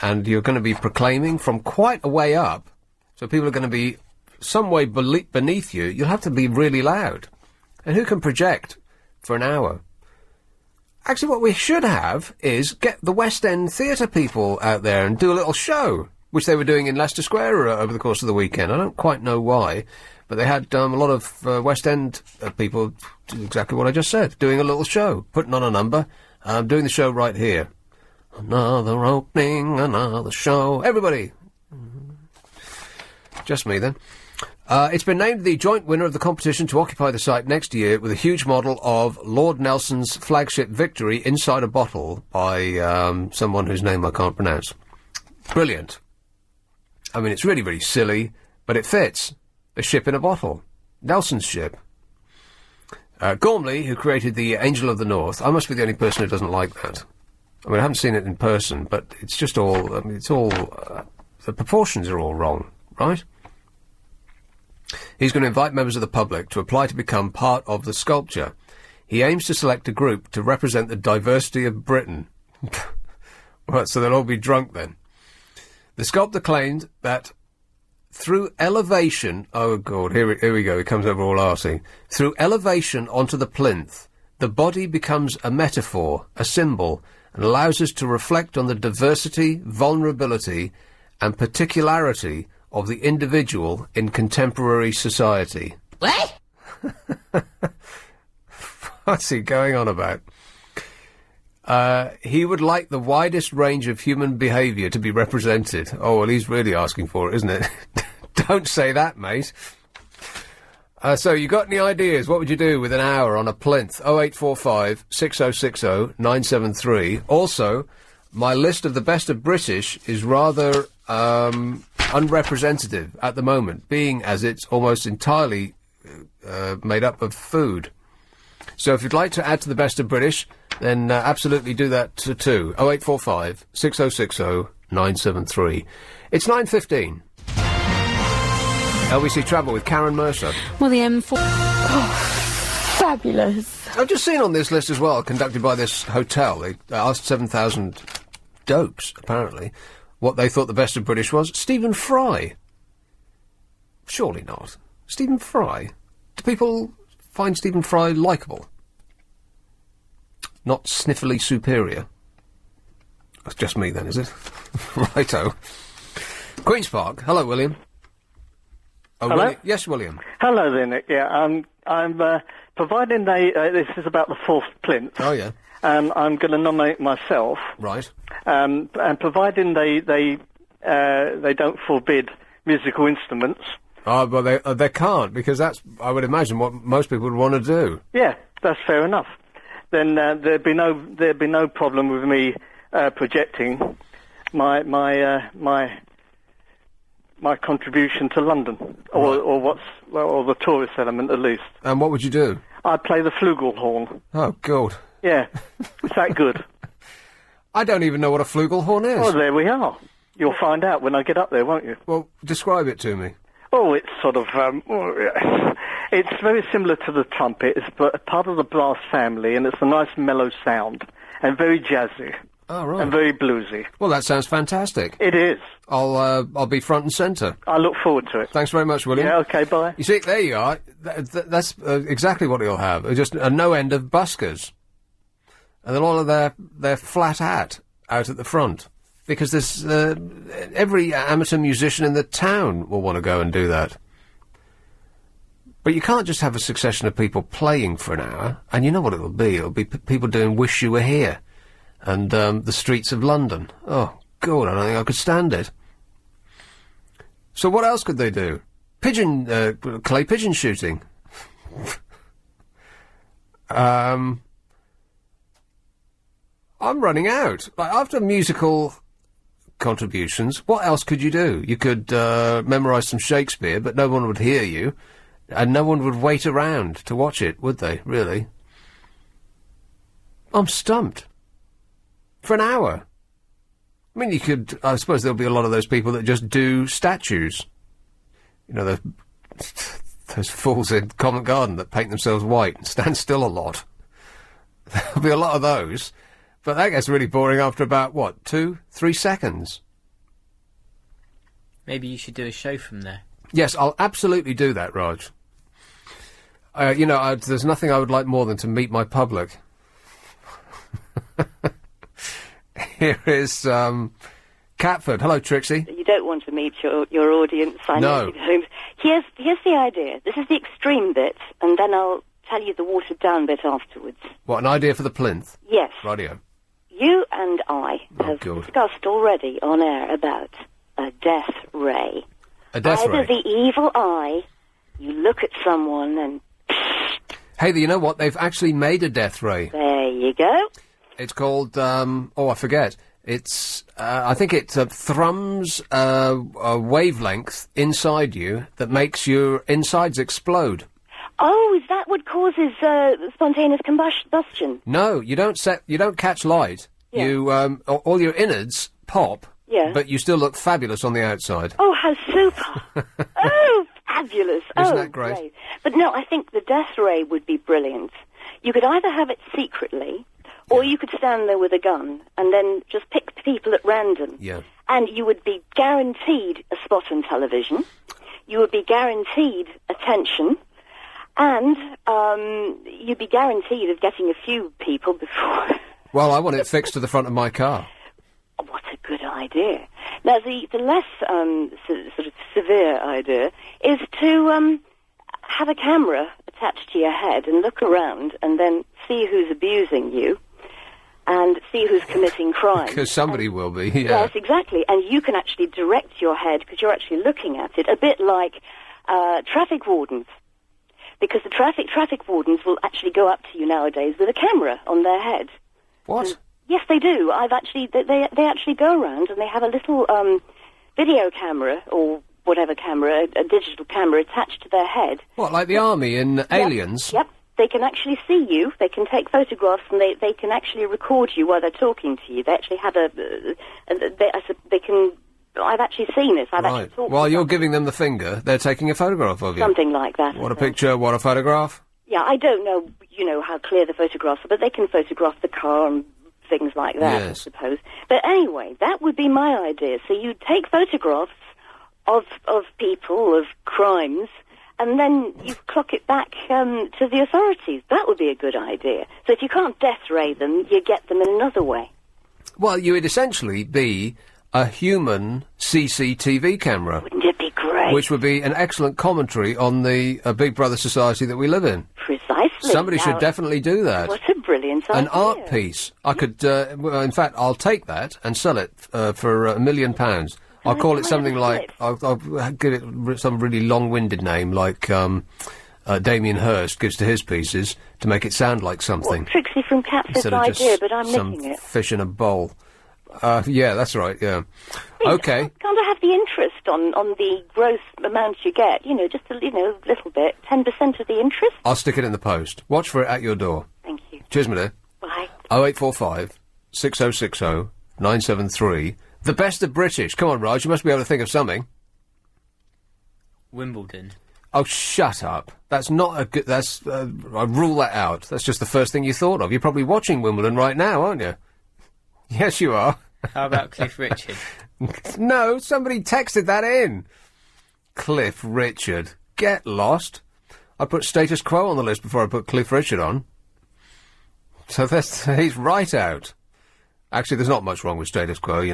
And you're going to be proclaiming from quite a way up, so people are going to be some way beneath you. You'll have to be really loud. And who can project for an hour? Actually, what we should have is get the West End theatre people out there and do a little show, which they were doing in Leicester Square over the course of the weekend. I don't quite know why, but they had a lot of West End people, exactly what I just said, doing a little show, putting on a number, doing the show right here. Another opening, another show. Everybody! Just me, then. It's been named the joint winner of the competition to occupy the site next year with a huge model of Lord Nelson's flagship Victory inside a bottle by someone whose name I can't pronounce. Brilliant. I mean, it's really, really silly, but it fits. A ship in a bottle. Nelson's ship. Gormley, who created the Angel of the North, I must be the only person who doesn't like that. I mean, I haven't seen it in person, but it's just all... I mean, it's all... the proportions are all wrong, right? He's going to invite members of the public to apply to become part of the sculpture. He aims to select a group to represent the diversity of Britain. Well, so they'll all be drunk, then. The sculptor claimed that through elevation... Oh, God, here we go. He comes over all arsey. Through elevation onto the plinth, the body becomes a metaphor, a symbol, and allows us to reflect on the diversity, vulnerability, and particularity of the individual in contemporary society. What? What's he going on about? He would like the widest range of human behaviour to be represented. Oh, well, he's really asking for it, isn't it? Don't say that, mate. So, you got any ideas? What would you do with an hour on a plinth? 0845 6060 973. Also, my list of the best of British is rather unrepresentative at the moment, being as it's almost entirely made up of food. So if you'd like to add to the best of British, then absolutely do that too. 0845 6060 973. It's 9:15. LBC Travel with Karen Mercer. Well, the M4... Oh, fabulous. I've just seen on this list as well, conducted by this hotel, they asked 7,000 dopes, apparently, what they thought the best of British was. Stephen Fry. Surely not. Stephen Fry? Do people find Stephen Fry likeable? Not sniffily superior? That's just me then, is it? Righto. Queen's Park. Hello, William. Oh, Hello? Yes, William. Hello there, Nick. Yeah, I'm providing they. This is about the fourth plinth. Oh yeah. I'm going to nominate myself. Right. And providing they don't forbid musical instruments. Oh, well, they can't, because that's, I would imagine, what most people would want to do. Yeah, that's fair enough. Then there'd be no problem with me projecting my contribution to London, or the tourist element at least. And what would you do? I'd play the flugelhorn. Oh, God. Yeah, is that good? I don't even know what a flugelhorn is. Oh, there we are. You'll find out when I get up there, won't you? Well, describe it to me. Oh, it's sort of, it's very similar to the trumpet. It's part of the brass family, and it's a nice mellow sound, and very jazzy. Oh, right. And very bluesy. Well, that sounds fantastic. It is. I'll be front and centre. I look forward to it. Thanks very much, William. Yeah, okay, bye. You see, there you are. That's exactly what you'll have. Just a no end of buskers. And then all of their flat hat out at the front. Because there's every amateur musician in the town will want to go and do that. But you can't just have a succession of people playing for an hour. And you know what it'll be. It'll be people doing Wish You Were Here. And the streets of London. Oh, God, I don't think I could stand it. So what else could they do? Clay pigeon shooting. I'm running out. Like, after musical contributions, what else could you do? You could memorise some Shakespeare, but no one would hear you, and no one would wait around to watch it, would they, really? I'm stumped. For an hour. I mean, you could... I suppose there'll be a lot of those people that just do statues. You know, those fools in Covent Garden that paint themselves white and stand still a lot. There'll be a lot of those. But that gets really boring after about, 2-3 seconds? Maybe you should do a show from there. Yes, I'll absolutely do that, Raj. There's nothing I would like more than to meet my public. Here is Catford. Hello, Trixie. You don't want to meet your audience. I know you don't. Here's the idea. This is the extreme bit, and then I'll tell you the watered-down bit afterwards. What, an idea for the plinth? Yes. Radio. You and I have discussed already on air about a death ray. A death ray? Either the evil eye, you look at someone and... Hey, you know what? They've actually made a death ray. There you go. It's called, I forget. It's, I think it thrums a wavelength inside you that makes your insides explode. Oh, is that what causes spontaneous combustion? No, you don't catch light. Yeah. You, all your innards pop. Yeah. But you still look fabulous on the outside. Oh, how super. Oh, fabulous. Isn't that great? But no, I think the death ray would be brilliant. You could either have it secretly, or you could stand there with a gun and then just pick people at random. Yeah. And you would be guaranteed a spot on television. You would be guaranteed attention. And you'd be guaranteed of getting a few people before... Well, I want it fixed to the front of my car. What a good idea. Now, the less sort of severe idea is to have a camera attached to your head and look around and then see who's abusing you. and see who's committing crime. Because somebody will be, yeah. Yes, exactly. And you can actually direct your head, because you're actually looking at it, a bit like traffic wardens. Because the traffic wardens will actually go up to you nowadays with a camera on their head. What? Yes, they do. They actually go around and they have a little video camera or whatever camera, a digital camera attached to their head. What, like the army in Aliens? Yep. They can actually see you, they can take photographs, and they can actually record you while they're talking to you. They actually have they can... I've actually seen this. I've actually talked While you're giving them the finger, they're taking a photograph of you. Something like that. What a picture, what a photograph. Yeah, I don't know, how clear the photographs are, but they can photograph the car and things like that, Yes. I suppose. But anyway, that would be my idea. So you take photographs of people, of crimes, and then you clock it back to the authorities. That would be a good idea. So if you can't death ray them, you get them in another way. Well, you would essentially be a human CCTV camera. Wouldn't it be great? Which would be an excellent commentary on the Big Brother society that we live in. Precisely. Somebody Now, should definitely do that. What a brilliant idea. An art piece. I could, well, in fact, I'll take that and sell it for £1 million. I'll call it something like, I'll give it some really long-winded name, like Damien Hirst gives to his pieces, to make it sound like something. What, Trixie from Catfish's Instead of just idea, but I'm some nicking it. fish in a bowl. Yeah, that's right, yeah. Okay. Can't I have the interest on the gross amount you get? Just a little bit. 10% of the interest? I'll stick it in the post. Watch for it at your door. Thank you. Cheers, my dear. Bye. 0845 6060 973. The best of British. Come on, Raj, you must be able to think of something. Wimbledon. Oh, shut up. That's not a good... That's... I rule that out. That's just the first thing you thought of. You're probably watching Wimbledon right now, aren't you? Yes, you are. How about Cliff Richard? No, somebody texted that in. Cliff Richard. Get lost. I put Status Quo on the list before I put Cliff Richard on. So he's right out. Actually, there's not much wrong with Status Quo,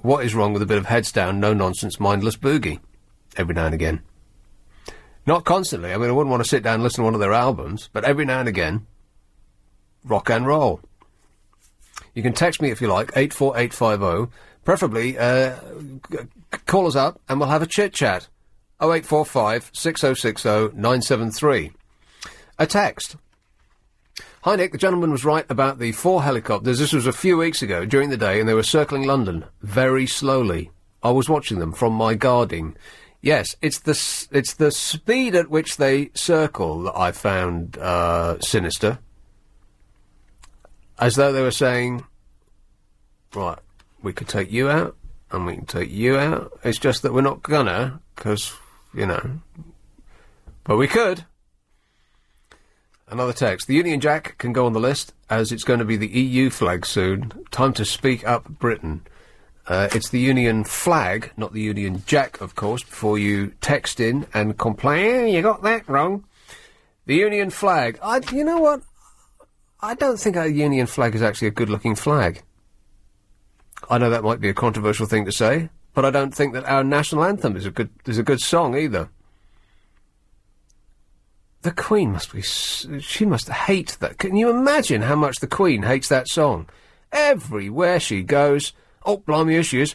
What is wrong with a bit of heads down, no-nonsense, mindless boogie? Every now and again. Not constantly. I mean, I wouldn't want to sit down and listen to one of their albums, but every now and again, rock and roll. You can text me if you like, 84850. Preferably, call us up and we'll have a chit-chat. 0845 6060 973. A text. Hi, Nick. The gentleman was right about the 4 helicopters. This was a few weeks ago during the day, and they were circling London very slowly. I was watching them from my guarding. Yes, it's the speed at which they circle that I found sinister. As though they were saying, right, we could take you out, and we can take you out. It's just that we're not gonna, because, but we could. Another text. The Union Jack can go on the list, as it's going to be the EU flag soon. Time to speak up, Britain. It's the Union flag, not the Union Jack, of course, before you text in and complain, you got that wrong. The Union flag. You know what? I don't think our Union flag is actually a good-looking flag. I know that might be a controversial thing to say, but I don't think that our national anthem is a good song either. The Queen must be... She must hate that. Can you imagine how much the Queen hates that song? Everywhere she goes... Oh, blimey, here she is.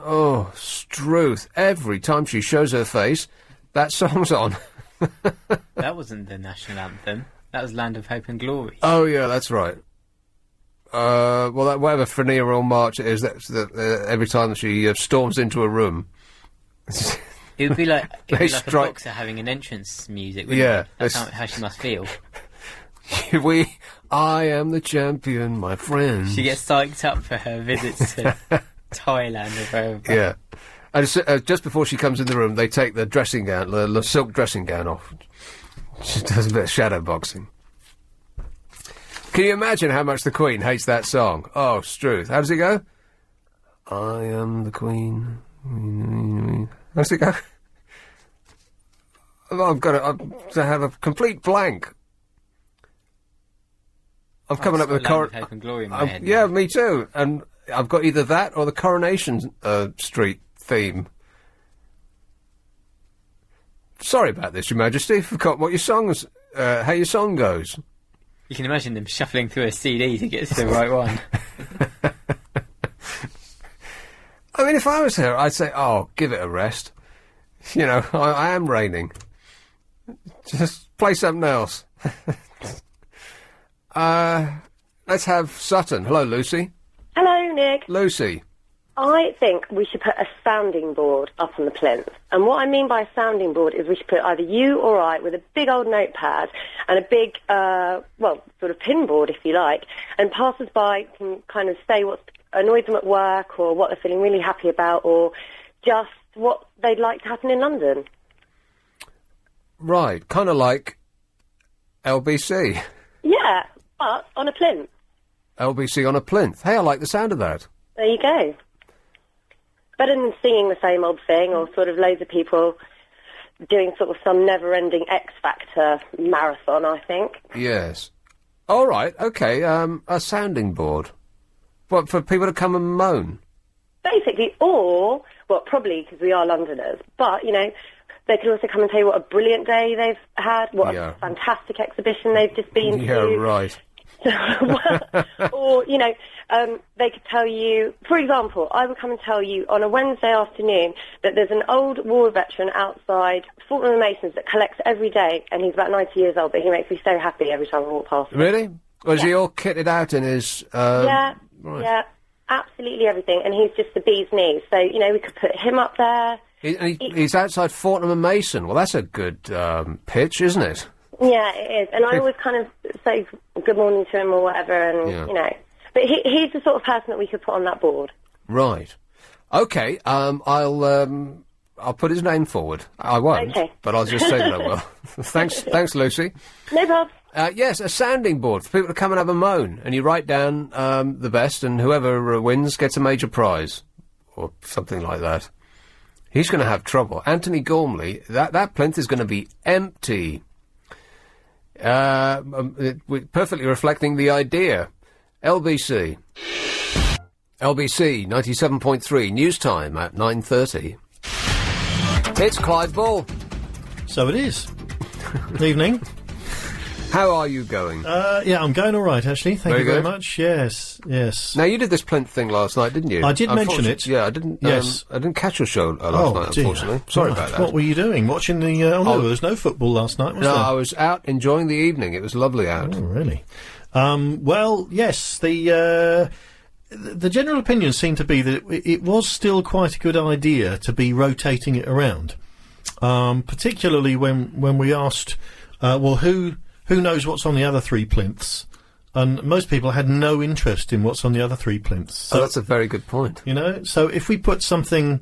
Oh, Struth. Every time she shows her face, that song's on. That wasn't the national anthem. That was Land of Hope and Glory. Oh, yeah, that's right. Well, whatever funeral march it is, every time she storms into a room... It would be like a boxer having an entrance music. Yeah, that's how she must feel. I am the champion, my friend. She gets psyched up for her visits to Thailand or wherever. Yeah, and just before she comes in the room, they take the dressing gown, the silk dressing gown off. She does a bit of shadow boxing. Can you imagine how much the Queen hates that song? Oh, Struth. How does it go? I am the Queen. How does it go? I've to have a complete blank. I'm coming up with a yeah, me too. And I've got either that or the Coronation Street theme. Sorry about this, Your Majesty. Forgot what your songs, how your song goes. You can imagine them shuffling through a CD to get to the right one. I mean, if I was her, I'd say, oh, give it a rest. You know, I am raining. Just play something else. Let's have Sutton. Hello, Lucy. Hello, Nick. Lucy. I think we should put a sounding board up on the plinth. And what I mean by a sounding board is we should put either you or I with a big old notepad and a big, sort of pin board, if you like, and passers-by can kind of say what's annoyed them at work or what they're feeling really happy about or just what they'd like to happen in London. Right, kind of like LBC. Yeah, but on a plinth. LBC on a plinth. Hey, I like the sound of that. There you go. Better than singing the same old thing or sort of loads of people doing sort of some never-ending X Factor marathon, I think. Yes. All right, okay, a sounding board. What, for people to come and moan? Basically, or, well, probably because we are Londoners, but, you know, they could also come and tell you what a brilliant day they've had, what a fantastic exhibition they've just been to. Yeah, right. Or, you know, they could tell you, for example, I would come and tell you on a Wednesday afternoon that there's an old war veteran outside Fortnum & Mason's that collects every day, and he's about 90 years old, but he makes me so happy every time I walk past him. Really? Was he all kitted out in his... Yeah, right. yeah, absolutely everything, and he's just the bee's knees. So, you know, we could put him up there. He's outside Fortnum & Mason. Well, that's a good pitch, isn't it? Yeah, it is. And I always kind of say good morning to him or whatever, and, you know. But he's the sort of person that we could put on that board. Right. Okay, I'll put his name forward. I won't, but I'll just say that I will. Thanks, Lucy. No problem. Yes, a sounding board for people to come and have a moan, and you write down the best, and whoever wins gets a major prize, or something like that. He's going to have trouble. Anthony Gormley, that plinth is going to be empty. Perfectly reflecting the idea. LBC 97.3, news time at 9:30. It's Clive Ball. So it is. Evening. How are you going? Yeah, I'm going all right, actually. Thank you very much. Yes. Now, you did this plinth thing last night, didn't you? I did mention it. Yeah, I didn't. Yes. I didn't catch your show last night, unfortunately. Sorry about that. What were you doing? Watching the... there was no football last night, was there? No, I was out enjoying the evening. It was lovely out. Oh, really? Well, yes, the general opinion seemed to be that it was still quite a good idea to be rotating it around, particularly when we asked, who knows what's on the other three plinths? And most people had no interest in what's on the other three plinths. So, that's a very good point. You know, so if we put something,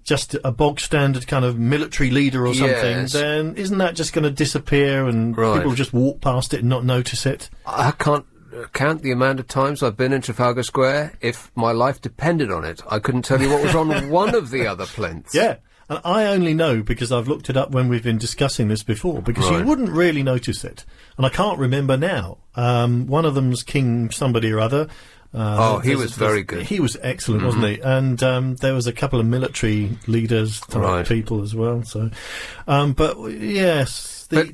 just a bog standard kind of military leader or something, then isn't that just going to disappear and people just walk past it and not notice it? I can't count the amount of times I've been in Trafalgar Square. If my life depended on it, I couldn't tell you what was on one of the other plinths. Yeah. And I only know because I've looked it up when we've been discussing this before, because you wouldn't really notice it. And I can't remember now. One of them's King somebody or other. He was very good. He was excellent, wasn't he? And there was a couple of military leaders type people as well. So, but yes, I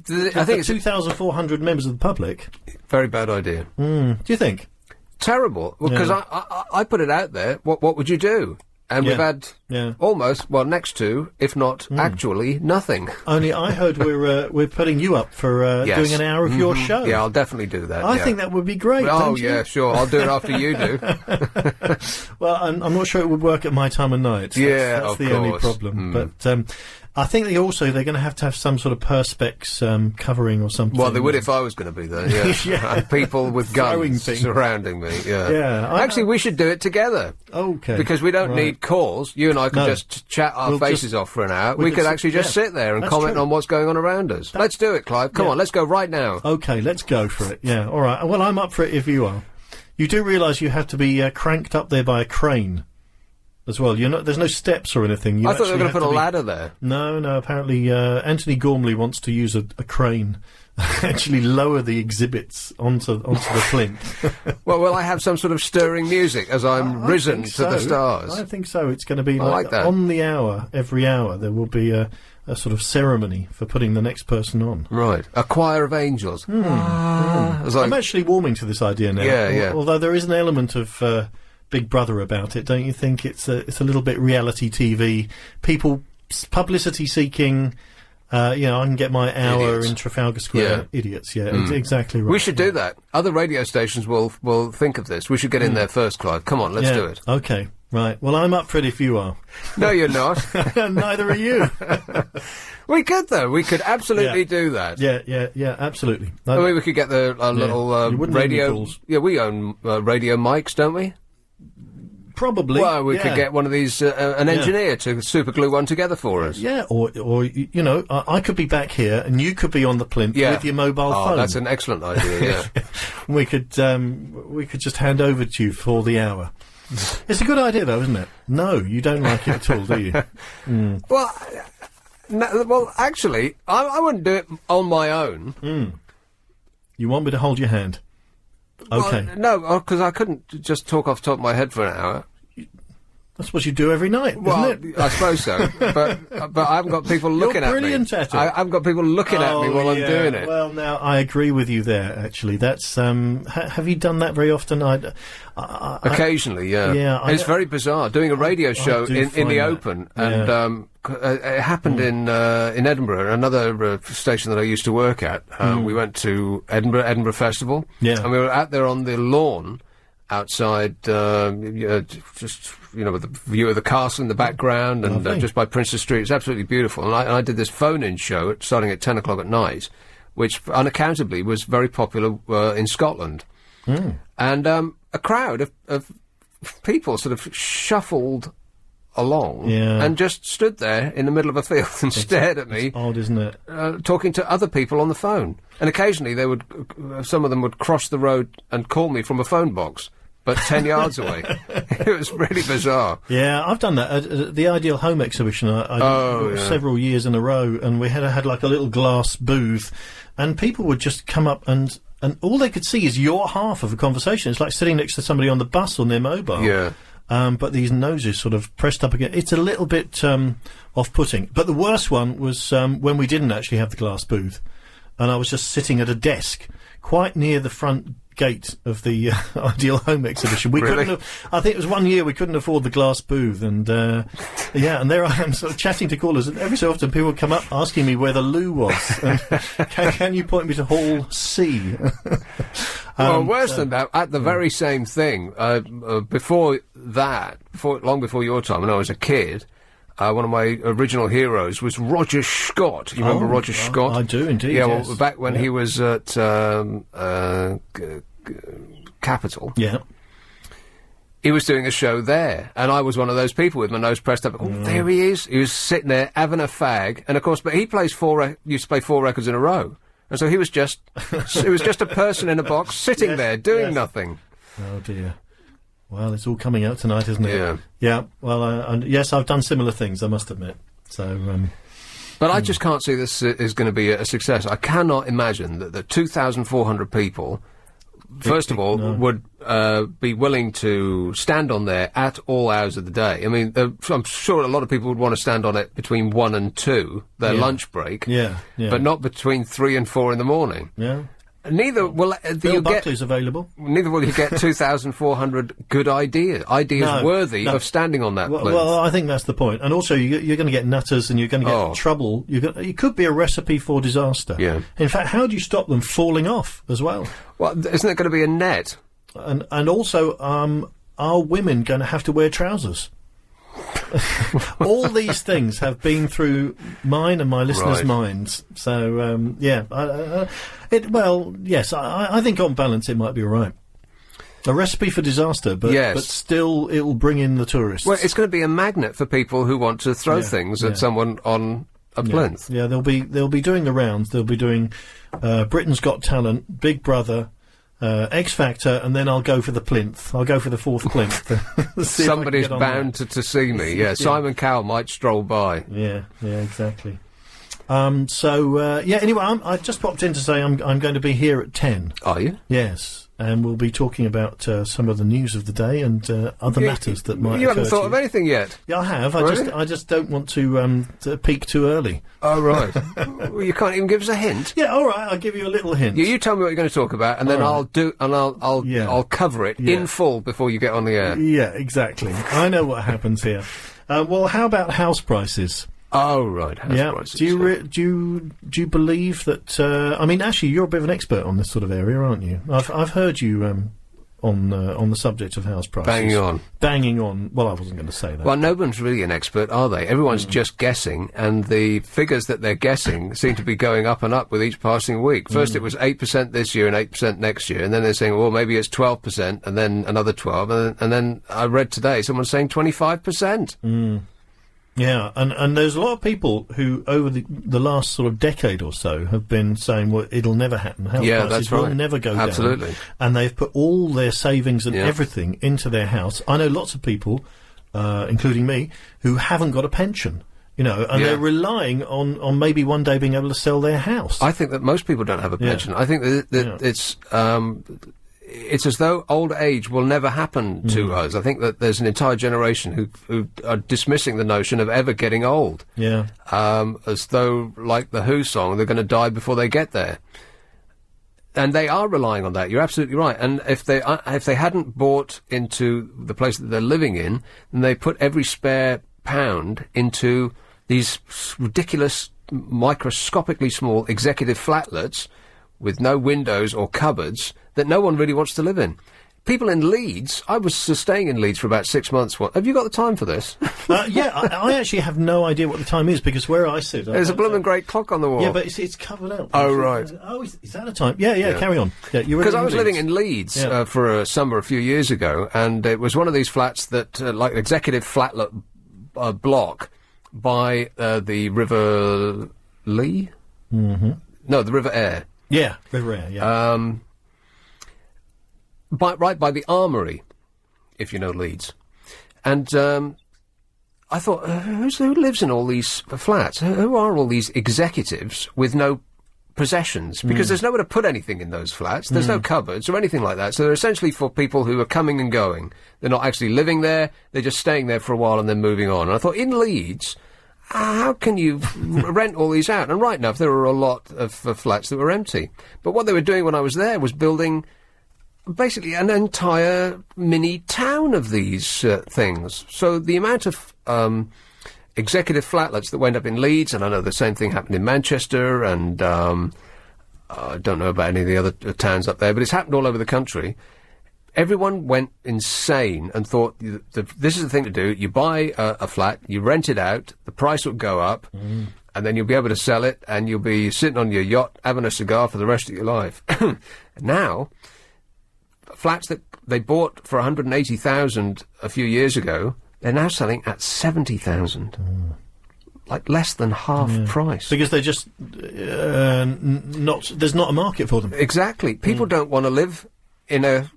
think 2,400 members of the public. Very bad idea. Do you think? Terrible. Well, because I put it out there. What would you do? And we've had almost, next to, if not actually, nothing. Only I heard we're putting you up for doing an hour of your show. Yeah, I'll definitely do that. I think that would be great. Oh, yeah, sure. I'll do it after you do. Well, I'm not sure it would work at my time of night. That's the only problem. But I think they're going to have some sort of perspex covering or something. Well, they would if I was going to be there, yeah. People with guns surrounding me, Actually, we should do it together. Okay. Because we don't need calls. You and I could just chat our faces off for an hour. We could actually just sit there and comment on what's going on around us. Let's do it, Clive. Come on, let's go right now. Okay, let's go for it. Yeah, all right. Well, I'm up for it if you are. You do realise you have to be cranked up there by a crane. as well. There's no steps or anything. I thought they were going to put a ladder there. No. Apparently, Anthony Gormley wants to use a crane, actually lower the exhibits onto the plinth. Well, will I have some sort of stirring music as I'm risen to the stars? I think so. It's going to be like that. On the hour, every hour, there will be a sort of ceremony for putting the next person on. Right. A choir of angels. I'm actually warming to this idea now. Yeah. Although there is an element of Big Brother about it, don't you think? It's a little bit reality TV. People publicity seeking. I can get my hour Idiots. in Trafalgar Square. Idiots. Yeah, exactly right. We should do that. Other radio stations will think of this. We should get in there first, Clive. Come on, let's do it. Okay. Right. Well, I'm up for it if you are. No, you're not. Neither are you. We could, though. We could absolutely do that. Yeah, absolutely. I mean, we could get the little radio. Yeah, we own radio mics, don't we? Probably. Well, we could get one of these, an engineer to super glue one together for us. Yeah, or I could be back here and you could be on the plinth with your mobile phone. Oh, that's an excellent idea, yeah. we could just hand over to you for the hour. It's a good idea, though, isn't it? No, you don't like it at all, do you? Well, actually, I wouldn't do it on my own. You want me to hold your hand? Okay. Well, no, because I couldn't just talk off the top of my head for an hour. That's what you do every night, isn't it? I suppose so. but I haven't got people looking at me. You're brilliant at it. I haven't got people looking at me while I'm doing it. Well, now, I agree with you there, actually. That's, have you done that very often? Occasionally, yeah. Yeah. It's very bizarre, doing a radio show in the open, and it happened in Edinburgh, another station that I used to work at. We went to Edinburgh Festival, and we were out there on the lawn outside, just with the view of the castle in the background, and just by Princess Street. It's absolutely beautiful. And I did this phone-in show starting at 10 o'clock at night, which unaccountably was very popular in Scotland. And a crowd of people sort of shuffled along and just stood there in the middle of a field and stared at me. It's odd, isn't it? Talking to other people on the phone. And occasionally some of them would cross the road and call me from a phone box, but 10 yards away. It was really bizarre. Yeah, I've done that. The Ideal Home exhibition, I did several years in a row, and we had like a little glass booth, and people would just come up and all they could see is your half of a conversation. It's like sitting next to somebody on the bus on their mobile. Yeah. But these noses sort of pressed up again. It's a little bit off-putting. But the worst one was when we didn't actually have the glass booth, and I was just sitting at a desk quite near the front gate of the Ideal Home exhibition. We Really? couldn't. I think it was one year we couldn't afford the glass booth, and and there I am sort of chatting to callers, and every so often people would come up asking me where the loo was. And, can you point me to Hall C? Well, worse than that, at the very same thing, before that, long before your time, when I was a kid, one of my original heroes was Roger Scott. You remember Roger Scott? I do indeed. Yeah, yes. well, back when he was at Capital. Yeah. He was doing a show there, and I was one of those people with my nose pressed up. Oh, there he is. He was sitting there having a fag, and of course, but he plays used to play 4 records in a row. And so he was just, it was just a person in a box sitting there doing nothing. Oh dear. Well, it's all coming out tonight, isn't it? Yeah. Yeah. Well, yes, I've done similar things, I must admit. So, but I just can't see this is going to be a success. I cannot imagine that the 2,400 people, first of all, would be willing to stand on there at all hours of the day. I mean, I'm sure a lot of people would want to stand on it between 1 and 2, their lunch break. Yeah. But not between 3 and 4 in the morning. Yeah. Neither will Bill Buckley's available. Neither will you get 2,400 good ideas worthy of standing on that. Well, I think that's the point. And also, you're going to get nutters, and you're going to get trouble. It could be a recipe for disaster. Yeah. In fact, how do you stop them falling off as well? Well, isn't it going to be a net? And also, are women going to have to wear trousers? All these things have been through mine and my listeners' minds. So, yes, I think on balance it might be all right. A recipe for disaster, but still it'll bring in the tourists. Well, it's going to be a magnet for people who want to throw things at someone on a plinth. Yeah, they'll be doing the rounds. They'll be doing Britain's Got Talent, Big Brother, X Factor, and then I'll go for the plinth. I'll go for the fourth plinth. Somebody's bound to see me. Yeah, Simon Cowell might stroll by. Yeah, exactly. Anyway, I just popped in to say I'm going to be here at 10. Are you? Yes. And we'll be talking about some of the news of the day and other matters that might. You haven't occur thought to of anything yet. Yeah, I have. Really? I just don't want to peak too early. Oh right. Well, you can't even give us a hint. Yeah, all right. I'll give you a little hint. You tell me what you're going to talk about, and then All right. I'll cover it in full before you get on the air. Yeah, exactly. I know what happens here. Well, how about house prices? Oh right, house prices. Do you believe that? I mean, actually, you're a bit of an expert on this sort of area, aren't you? I've heard you on the subject of house prices. Banging on. Well, I wasn't going to say that. Well, no one's really an expert, are they? Everyone's just guessing, and the figures that they're guessing seem to be going up and up with each passing week. First, it was 8% this year and 8% next year, and then they're saying, well, maybe it's 12%, and then another 12%, and then I read today someone saying 25%. Yeah, and there's a lot of people who, over the last sort of decade or so, have been saying, well, it'll never happen. House prices that's will right. never go down. Absolutely. And they've put all their savings and everything into their house. I know lots of people, including me, who haven't got a pension. You know, and they're relying on maybe one day being able to sell their house. I think that most people don't have a pension. I think that it's as though old age will never happen to us. I think that there's an entire generation who are dismissing the notion of ever getting old. Yeah. As though, like the Who song, they're going to die before they get there. And they are relying on that. You're absolutely right. And if they hadn't bought into the place that they're living in, then they put every spare pound into these ridiculous, microscopically small executive flatlets with no windows or cupboards that no one really wants to live in. People in Leeds, I was staying in Leeds for about 6 months. Have you got the time for this? I actually have no idea what the time is, because where I sit... There's a blooming great clock on the wall. Yeah, but it's covered up. Oh, right. Oh, is that the time? Yeah, carry on. Because I was living in Leeds for a summer a few years ago, and it was one of these flats that, like executive flatlet block by the River Lee? Mm-hmm. No, the River Aire. Yeah, River Aire, yeah. Right by the Armoury, if you know Leeds. And I thought, who lives in all these flats? Who are all these executives with no possessions? Because there's nowhere to put anything in those flats. There's no cupboards or anything like that. So they're essentially for people who are coming and going. They're not actually living there. They're just staying there for a while and then moving on. And I thought, in Leeds, how can you rent all these out? And right enough, there were a lot of flats that were empty. But what they were doing when I was there was building basically an entire mini town of these things. So the amount of executive flatlets that went up in Leeds, and I know the same thing happened in Manchester, and I don't know about any of the other towns up there, but it's happened all over the country. Everyone went insane and thought, this is the thing to do. You buy a flat, you rent it out, the price will go up, and then you'll be able to sell it, and you'll be sitting on your yacht having a cigar for the rest of your life. Now, flats that they bought for 180,000 a few years ago, they're now selling at 70,000. Like less than half price. Because they're just there's not a market for them. Exactly. People don't want to live in a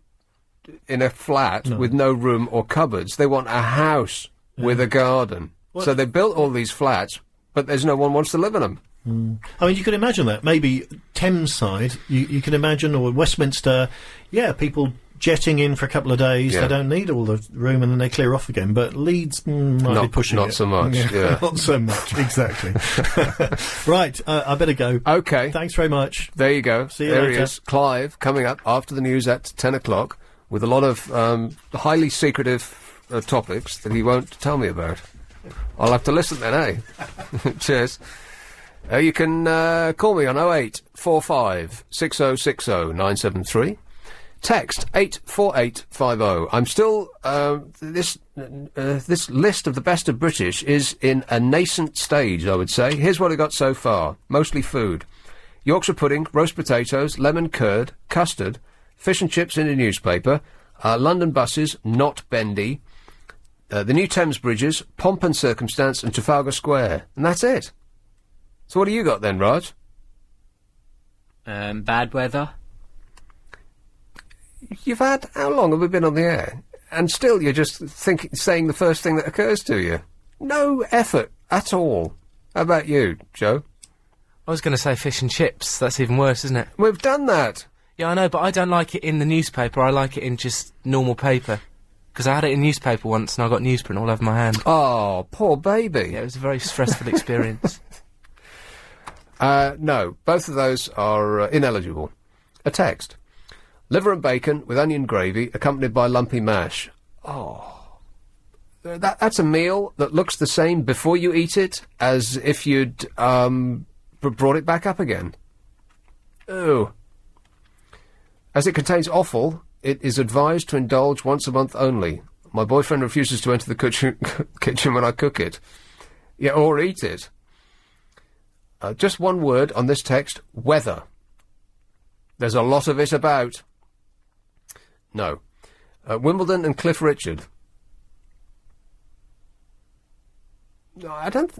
flat with no room or cupboards. They want a house with a garden. So they built all these flats, but there's no one wants to live in them. I mean, you could imagine that. Maybe Thames side, you can imagine, or Westminster, people jetting in for a couple of days. They don't need all the room, and then they clear off again. But Leeds might be pushing it. Not so much, Not so much, exactly. Right, I better go. Okay. Thanks very much. There you go. See you later. There he is, Clive, coming up after the news at 10 o'clock with a lot of highly secretive topics that he won't tell me about. I'll have to listen then, eh? Cheers. You can call me on 0845 6060 973. Text 84850. I'm still this list of the best of British is in a nascent stage, I would say. Here's what I got so far. Mostly food. Yorkshire pudding, roast potatoes, lemon curd, custard, fish and chips in a newspaper, London buses, not bendy, the new Thames bridges, pomp and circumstance, and Trafalgar Square. And that's it. So what do you got then, Raj? Bad weather. You've had... How long have we been on the air? And still you're just saying the first thing that occurs to you. No effort at all. How about you, Joe? I was going to say fish and chips. That's even worse, isn't it? We've done that. Yeah, I know, but I don't like it in the newspaper. I like it in just normal paper. Because I had it in newspaper once and I got newsprint all over my hand. Oh, poor baby. Yeah, it was a very stressful experience. No, both of those are ineligible. A text. Liver and bacon with onion gravy accompanied by lumpy mash. Oh. That's a meal that looks the same before you eat it as if you'd brought it back up again. Ooh. As it contains offal, it is advised to indulge once a month only. My boyfriend refuses to enter the kitchen when I cook it. Yeah, or eat it. Just one word on this text, weather. There's a lot of it about. No. Wimbledon and Cliff Richard. No, I don't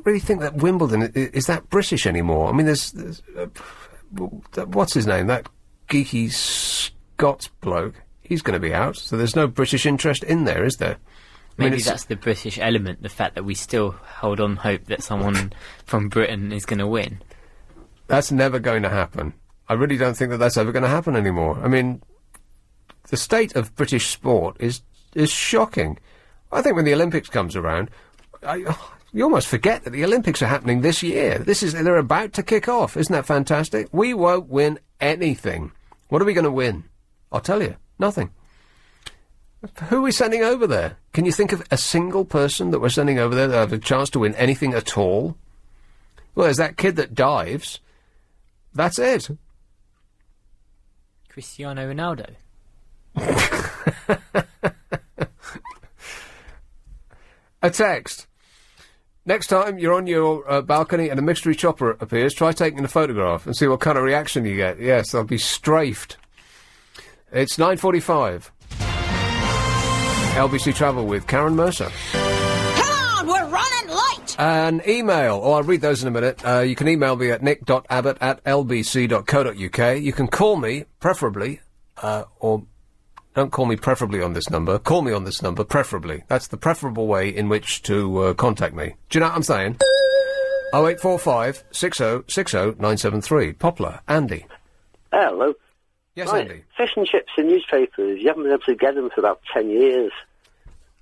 really think that Wimbledon is that British anymore. I mean, there's what's his name? That geeky Scots bloke. He's going to be out, so there's no British interest in there, is there? Maybe that's the British element, the fact that we still hold on hope that someone from Britain is going to win. That's never going to happen. I really don't think that that's ever going to happen anymore. I mean, the state of British sport is shocking. I think when the Olympics comes around, you almost forget that the Olympics are happening this year. They're about to kick off. Isn't that fantastic? We won't win anything. What are we going to win? I'll tell you, nothing. Who are we sending over there? Can you think of a single person that we're sending over there that have a chance to win anything at all? Well, there's that kid that dives. That's it. Cristiano Ronaldo. A text. Next time you're on your balcony and a mystery chopper appears, try taking a photograph and see what kind of reaction you get. Yes, they'll be strafed. It's 9:45. LBC Travel with Karen Mercer. Come on, we're running late! An email. Oh, I'll read those in a minute. You can email me at nick.abbott@lbc.co.uk. You can call me, preferably, or don't call me preferably on this number. Call me on this number, preferably. That's the preferable way in which to contact me. Do you know what I'm saying? 0845 60 60 973. Poplar, Andy. Hello. Yes, right. Andy. Fish and chips in newspapers, you haven't been able to get them for about 10 years.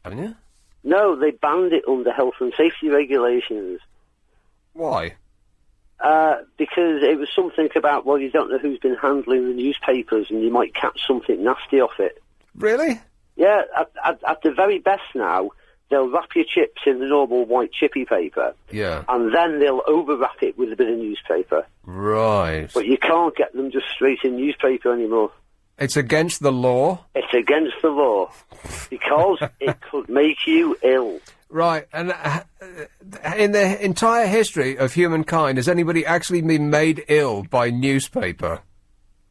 Haven't you? No, they banned it under health and safety regulations. Why? Because it was something about, well, you don't know who's been handling the newspapers and you might catch something nasty off it. Really? Yeah, at the very best now, they'll wrap your chips in the normal white chippy paper. Yeah. And then they'll overwrap it with a bit of newspaper. Right. But you can't get them just straight in newspaper anymore. It's against the law? It's against the law. Because it could make you ill. Right, and in the entire history of humankind, has anybody actually been made ill by newspaper?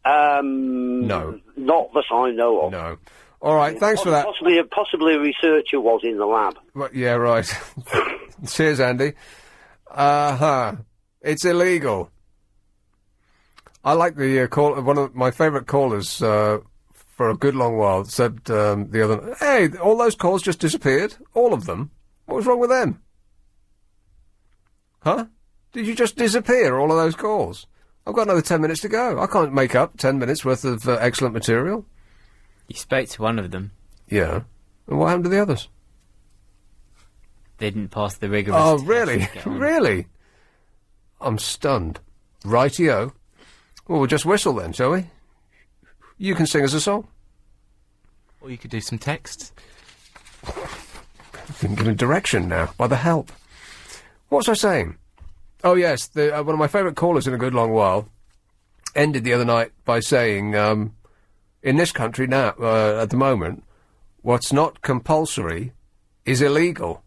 No. Not that I know of. No. All right, thanks for that. Possibly a researcher was in the lab. Well, yeah, right. Cheers, Andy. It's illegal. I like the call. One of my favourite callers for a good long while said the other, hey, all those calls just disappeared, all of them. What was wrong with them? Huh? Did you just disappear, all of those calls? I've got another 10 minutes to go. I can't make up 10 minutes worth of excellent material. You spoke to one of them. Yeah. And what happened to the others? They didn't pass the rigorous Oh, test really? to get on. Really? I'm stunned. Rightio. Well, we'll just whistle then, shall we? You can sing us a song. Or you could do some text. I've been given direction now by the help. What was I saying? Oh, yes, one of my favourite callers in a good long while ended the other night by saying, in this country now, at the moment, what's not compulsory is illegal,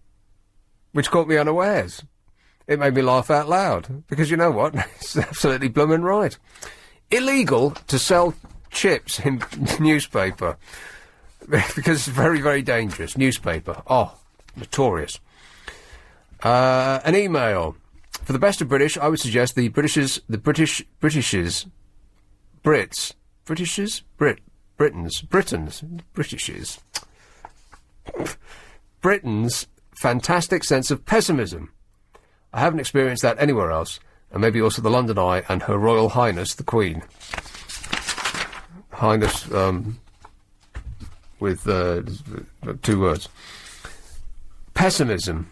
which caught me unawares. It made me laugh out loud, because you know what? It's absolutely bloomin' right. Illegal to sell chips in newspaper, because it's very, very dangerous. Newspaper. Oh, notorious. An email. For the best of British, I would suggest the Brits Britishes? Britishes. Britain's fantastic sense of pessimism. I haven't experienced that anywhere else, and maybe also the London Eye and Her Royal Highness the Queen. Highness, with 2 words. Pessimism.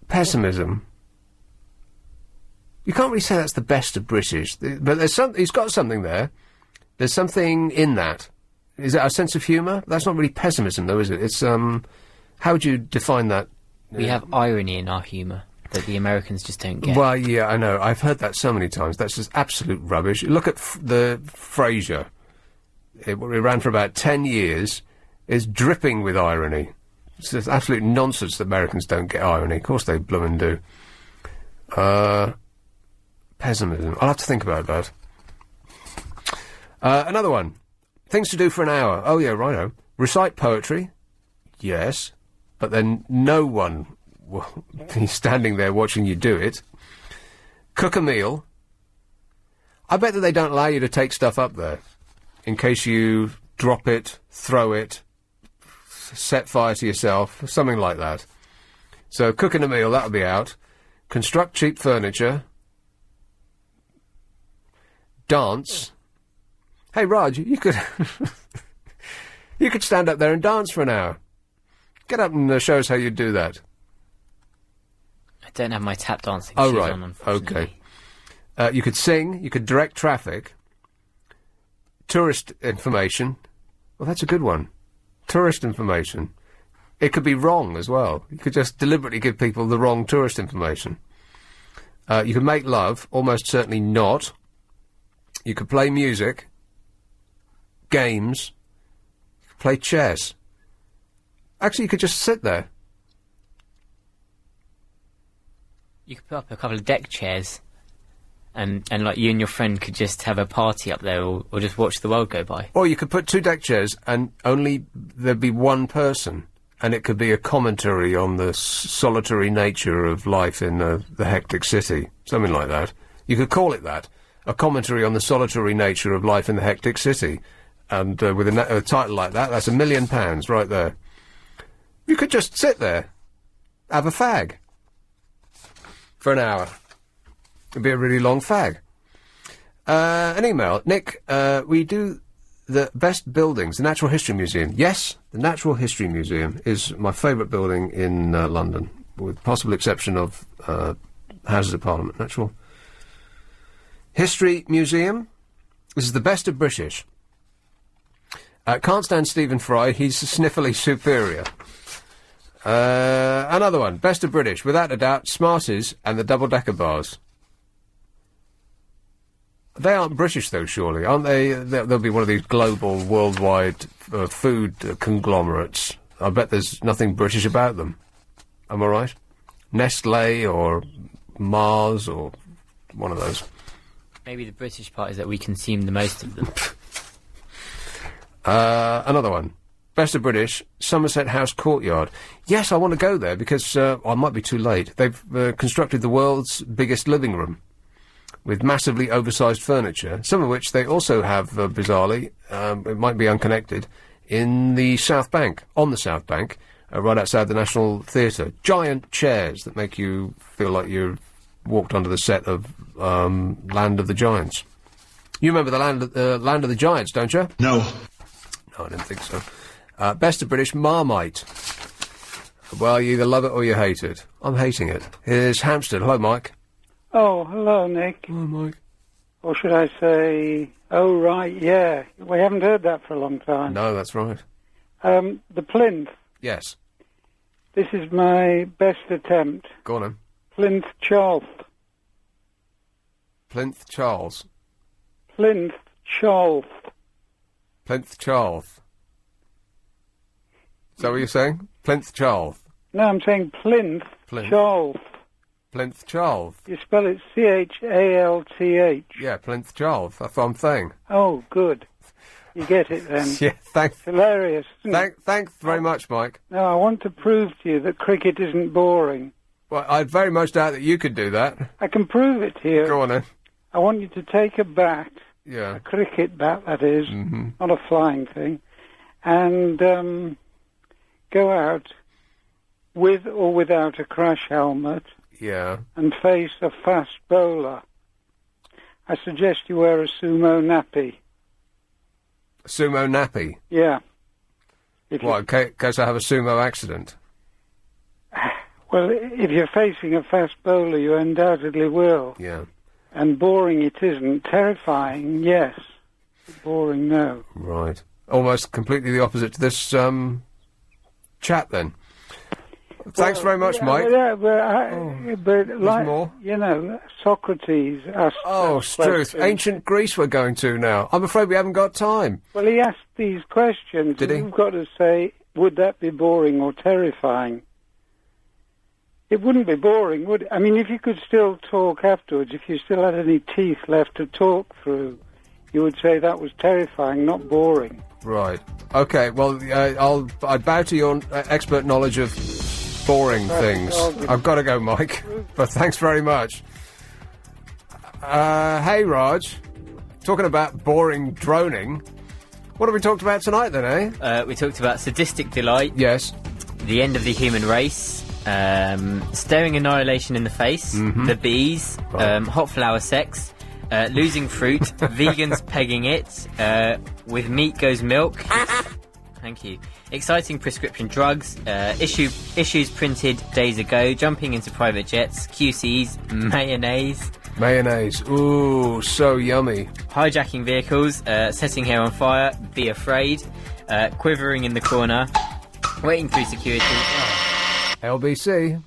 Pessimism. You can't really say that's the best of British, but he's got something there. There's something in that. Is it a sense of humour? That's not really pessimism, though, is it? It's, how would you define that? We have irony in our humour that the Americans just don't get. Well, yeah, I know. I've heard that so many times. That's just absolute rubbish. Look at the Frasier. It ran for about 10 years. It's dripping with irony. It's just absolute nonsense that Americans don't get irony. Of course they bloomin' do. Pessimism. I'll have to think about that. Another one. Things to do for an hour. Oh, yeah, righto. Recite poetry. Yes. But then no one will be standing there watching you do it. Cook a meal. I bet that they don't allow you to take stuff up there. In case you drop it, throw it, set fire to yourself, something like that. So cooking a meal, that'll be out. Construct cheap furniture. Dance. Hey, Raj, you could you could stand up there and dance for an hour. Get up and show us how you do that. I don't have my tap dancing shoes on, right. unfortunately. Okay. You could sing, you could direct traffic. Tourist information. Well, that's a good one. Tourist information. It could be wrong as well. You could just deliberately give people the wrong tourist information. You could make love. Almost certainly not. You could play music. Games. You could play chess. Actually, you could just sit there. You could put up a couple of deck chairs, and like you and your friend could just have a party up there, or just watch the world go by. Or you could put 2 deck chairs, and only there'd be one person, and it could be a commentary on the solitary nature of life in the hectic city, something like that. You could call it that, a commentary on the solitary nature of life in the hectic city, and with a title like that, that's £1 million right there. You could just sit there, have a fag, for an hour. It'd be a really long fag. An email. Nick, we do the best buildings, the Natural History Museum. Yes, the Natural History Museum is my favourite building in London, with possible exception of Houses of Parliament. Natural History Museum. This is the best of British. Can't stand Stephen Fry. He's sniffily superior. Another one. Best of British. Without a doubt, Smarties and the double-decker bars. They aren't British, though, surely, aren't they? They'll be one of these global, worldwide food conglomerates. I bet there's nothing British about them. Am I right? Nestle or Mars or one of those. Maybe the British part is that we consume the most of them. Another one. Best of British, Somerset House Courtyard. Yes, I want to go there because I might be too late. They've constructed the world's biggest living room with massively oversized furniture, some of which they also have, bizarrely, it might be unconnected, in the South Bank, on the South Bank, right outside the National Theatre. Giant chairs that make you feel like you've walked onto the set of Land of the Giants. You remember the Land of the Giants, don't you? No. No, I didn't think so. Best of British, Marmite. Well, you either love it or you hate it. I'm hating it. Here's Hampstead. Hello, Mike. Oh, hello, Nick. Hello, Mike. Or should I say, oh, right, yeah. We haven't heard that for a long time. No, that's right. The plinth. Yes. This is my best attempt. Go on, then. Plinth Charles. Plinth Charles. Plinth Charles. Plinth Charles. Is that what you're saying? Plinth Charles. No, I'm saying Plinth Charles. Plinth Charles. You spell it C-H-A-L-T-H. Yeah, Plinth Charles. That's what I'm saying. Oh, good. You get it then. Yeah, thanks. Hilarious. Thanks very much, Mike. No, I want to prove to you that cricket isn't boring. Well, I very much doubt that you could do that. I can prove it here. Go on then. I want you to take a bat, Yeah. a cricket bat that is, Mm-hmm. not a flying thing, and go out with or without a crash helmet Yeah. and face a fast bowler. I suggest you wear a sumo nappy. Sumo nappy. Yeah. What, in case I have a sumo accident? Well, if you're facing a fast bowler, you undoubtedly will. Yeah. And boring it isn't. Terrifying, yes. Boring, no. Right. Almost completely the opposite to this chat, then. Thanks very much, Mike. But like, more? you know, Socrates asked... Oh, Struth, ancient Greece we're going to now. I'm afraid we haven't got time. Well, he asked these questions. Did he? You've got to say, would that be boring or terrifying? It wouldn't be boring, would it? I mean, if you could still talk afterwards, if you still had any teeth left to talk through, you would say that was terrifying, not boring. Right. Okay, well, I bow to your expert knowledge of boring things. I've got to go, Mike. But thanks very much. Hey, Raj. Talking about boring droning, what have we talked about tonight, then, eh? We talked about sadistic delight. Yes. The end of the human race. Staring annihilation in the face. Mm-hmm. The bees. Right. Hot flower sex. Losing fruit. Vegans pegging it. With meat goes milk. Thank you. Exciting prescription drugs. Issues printed days ago. Jumping into private jets. QCs. Mayonnaise. Mayonnaise. Ooh, so yummy. Hijacking vehicles. Setting hair on fire. Be afraid. Quivering in the corner. Waiting through security. LBC.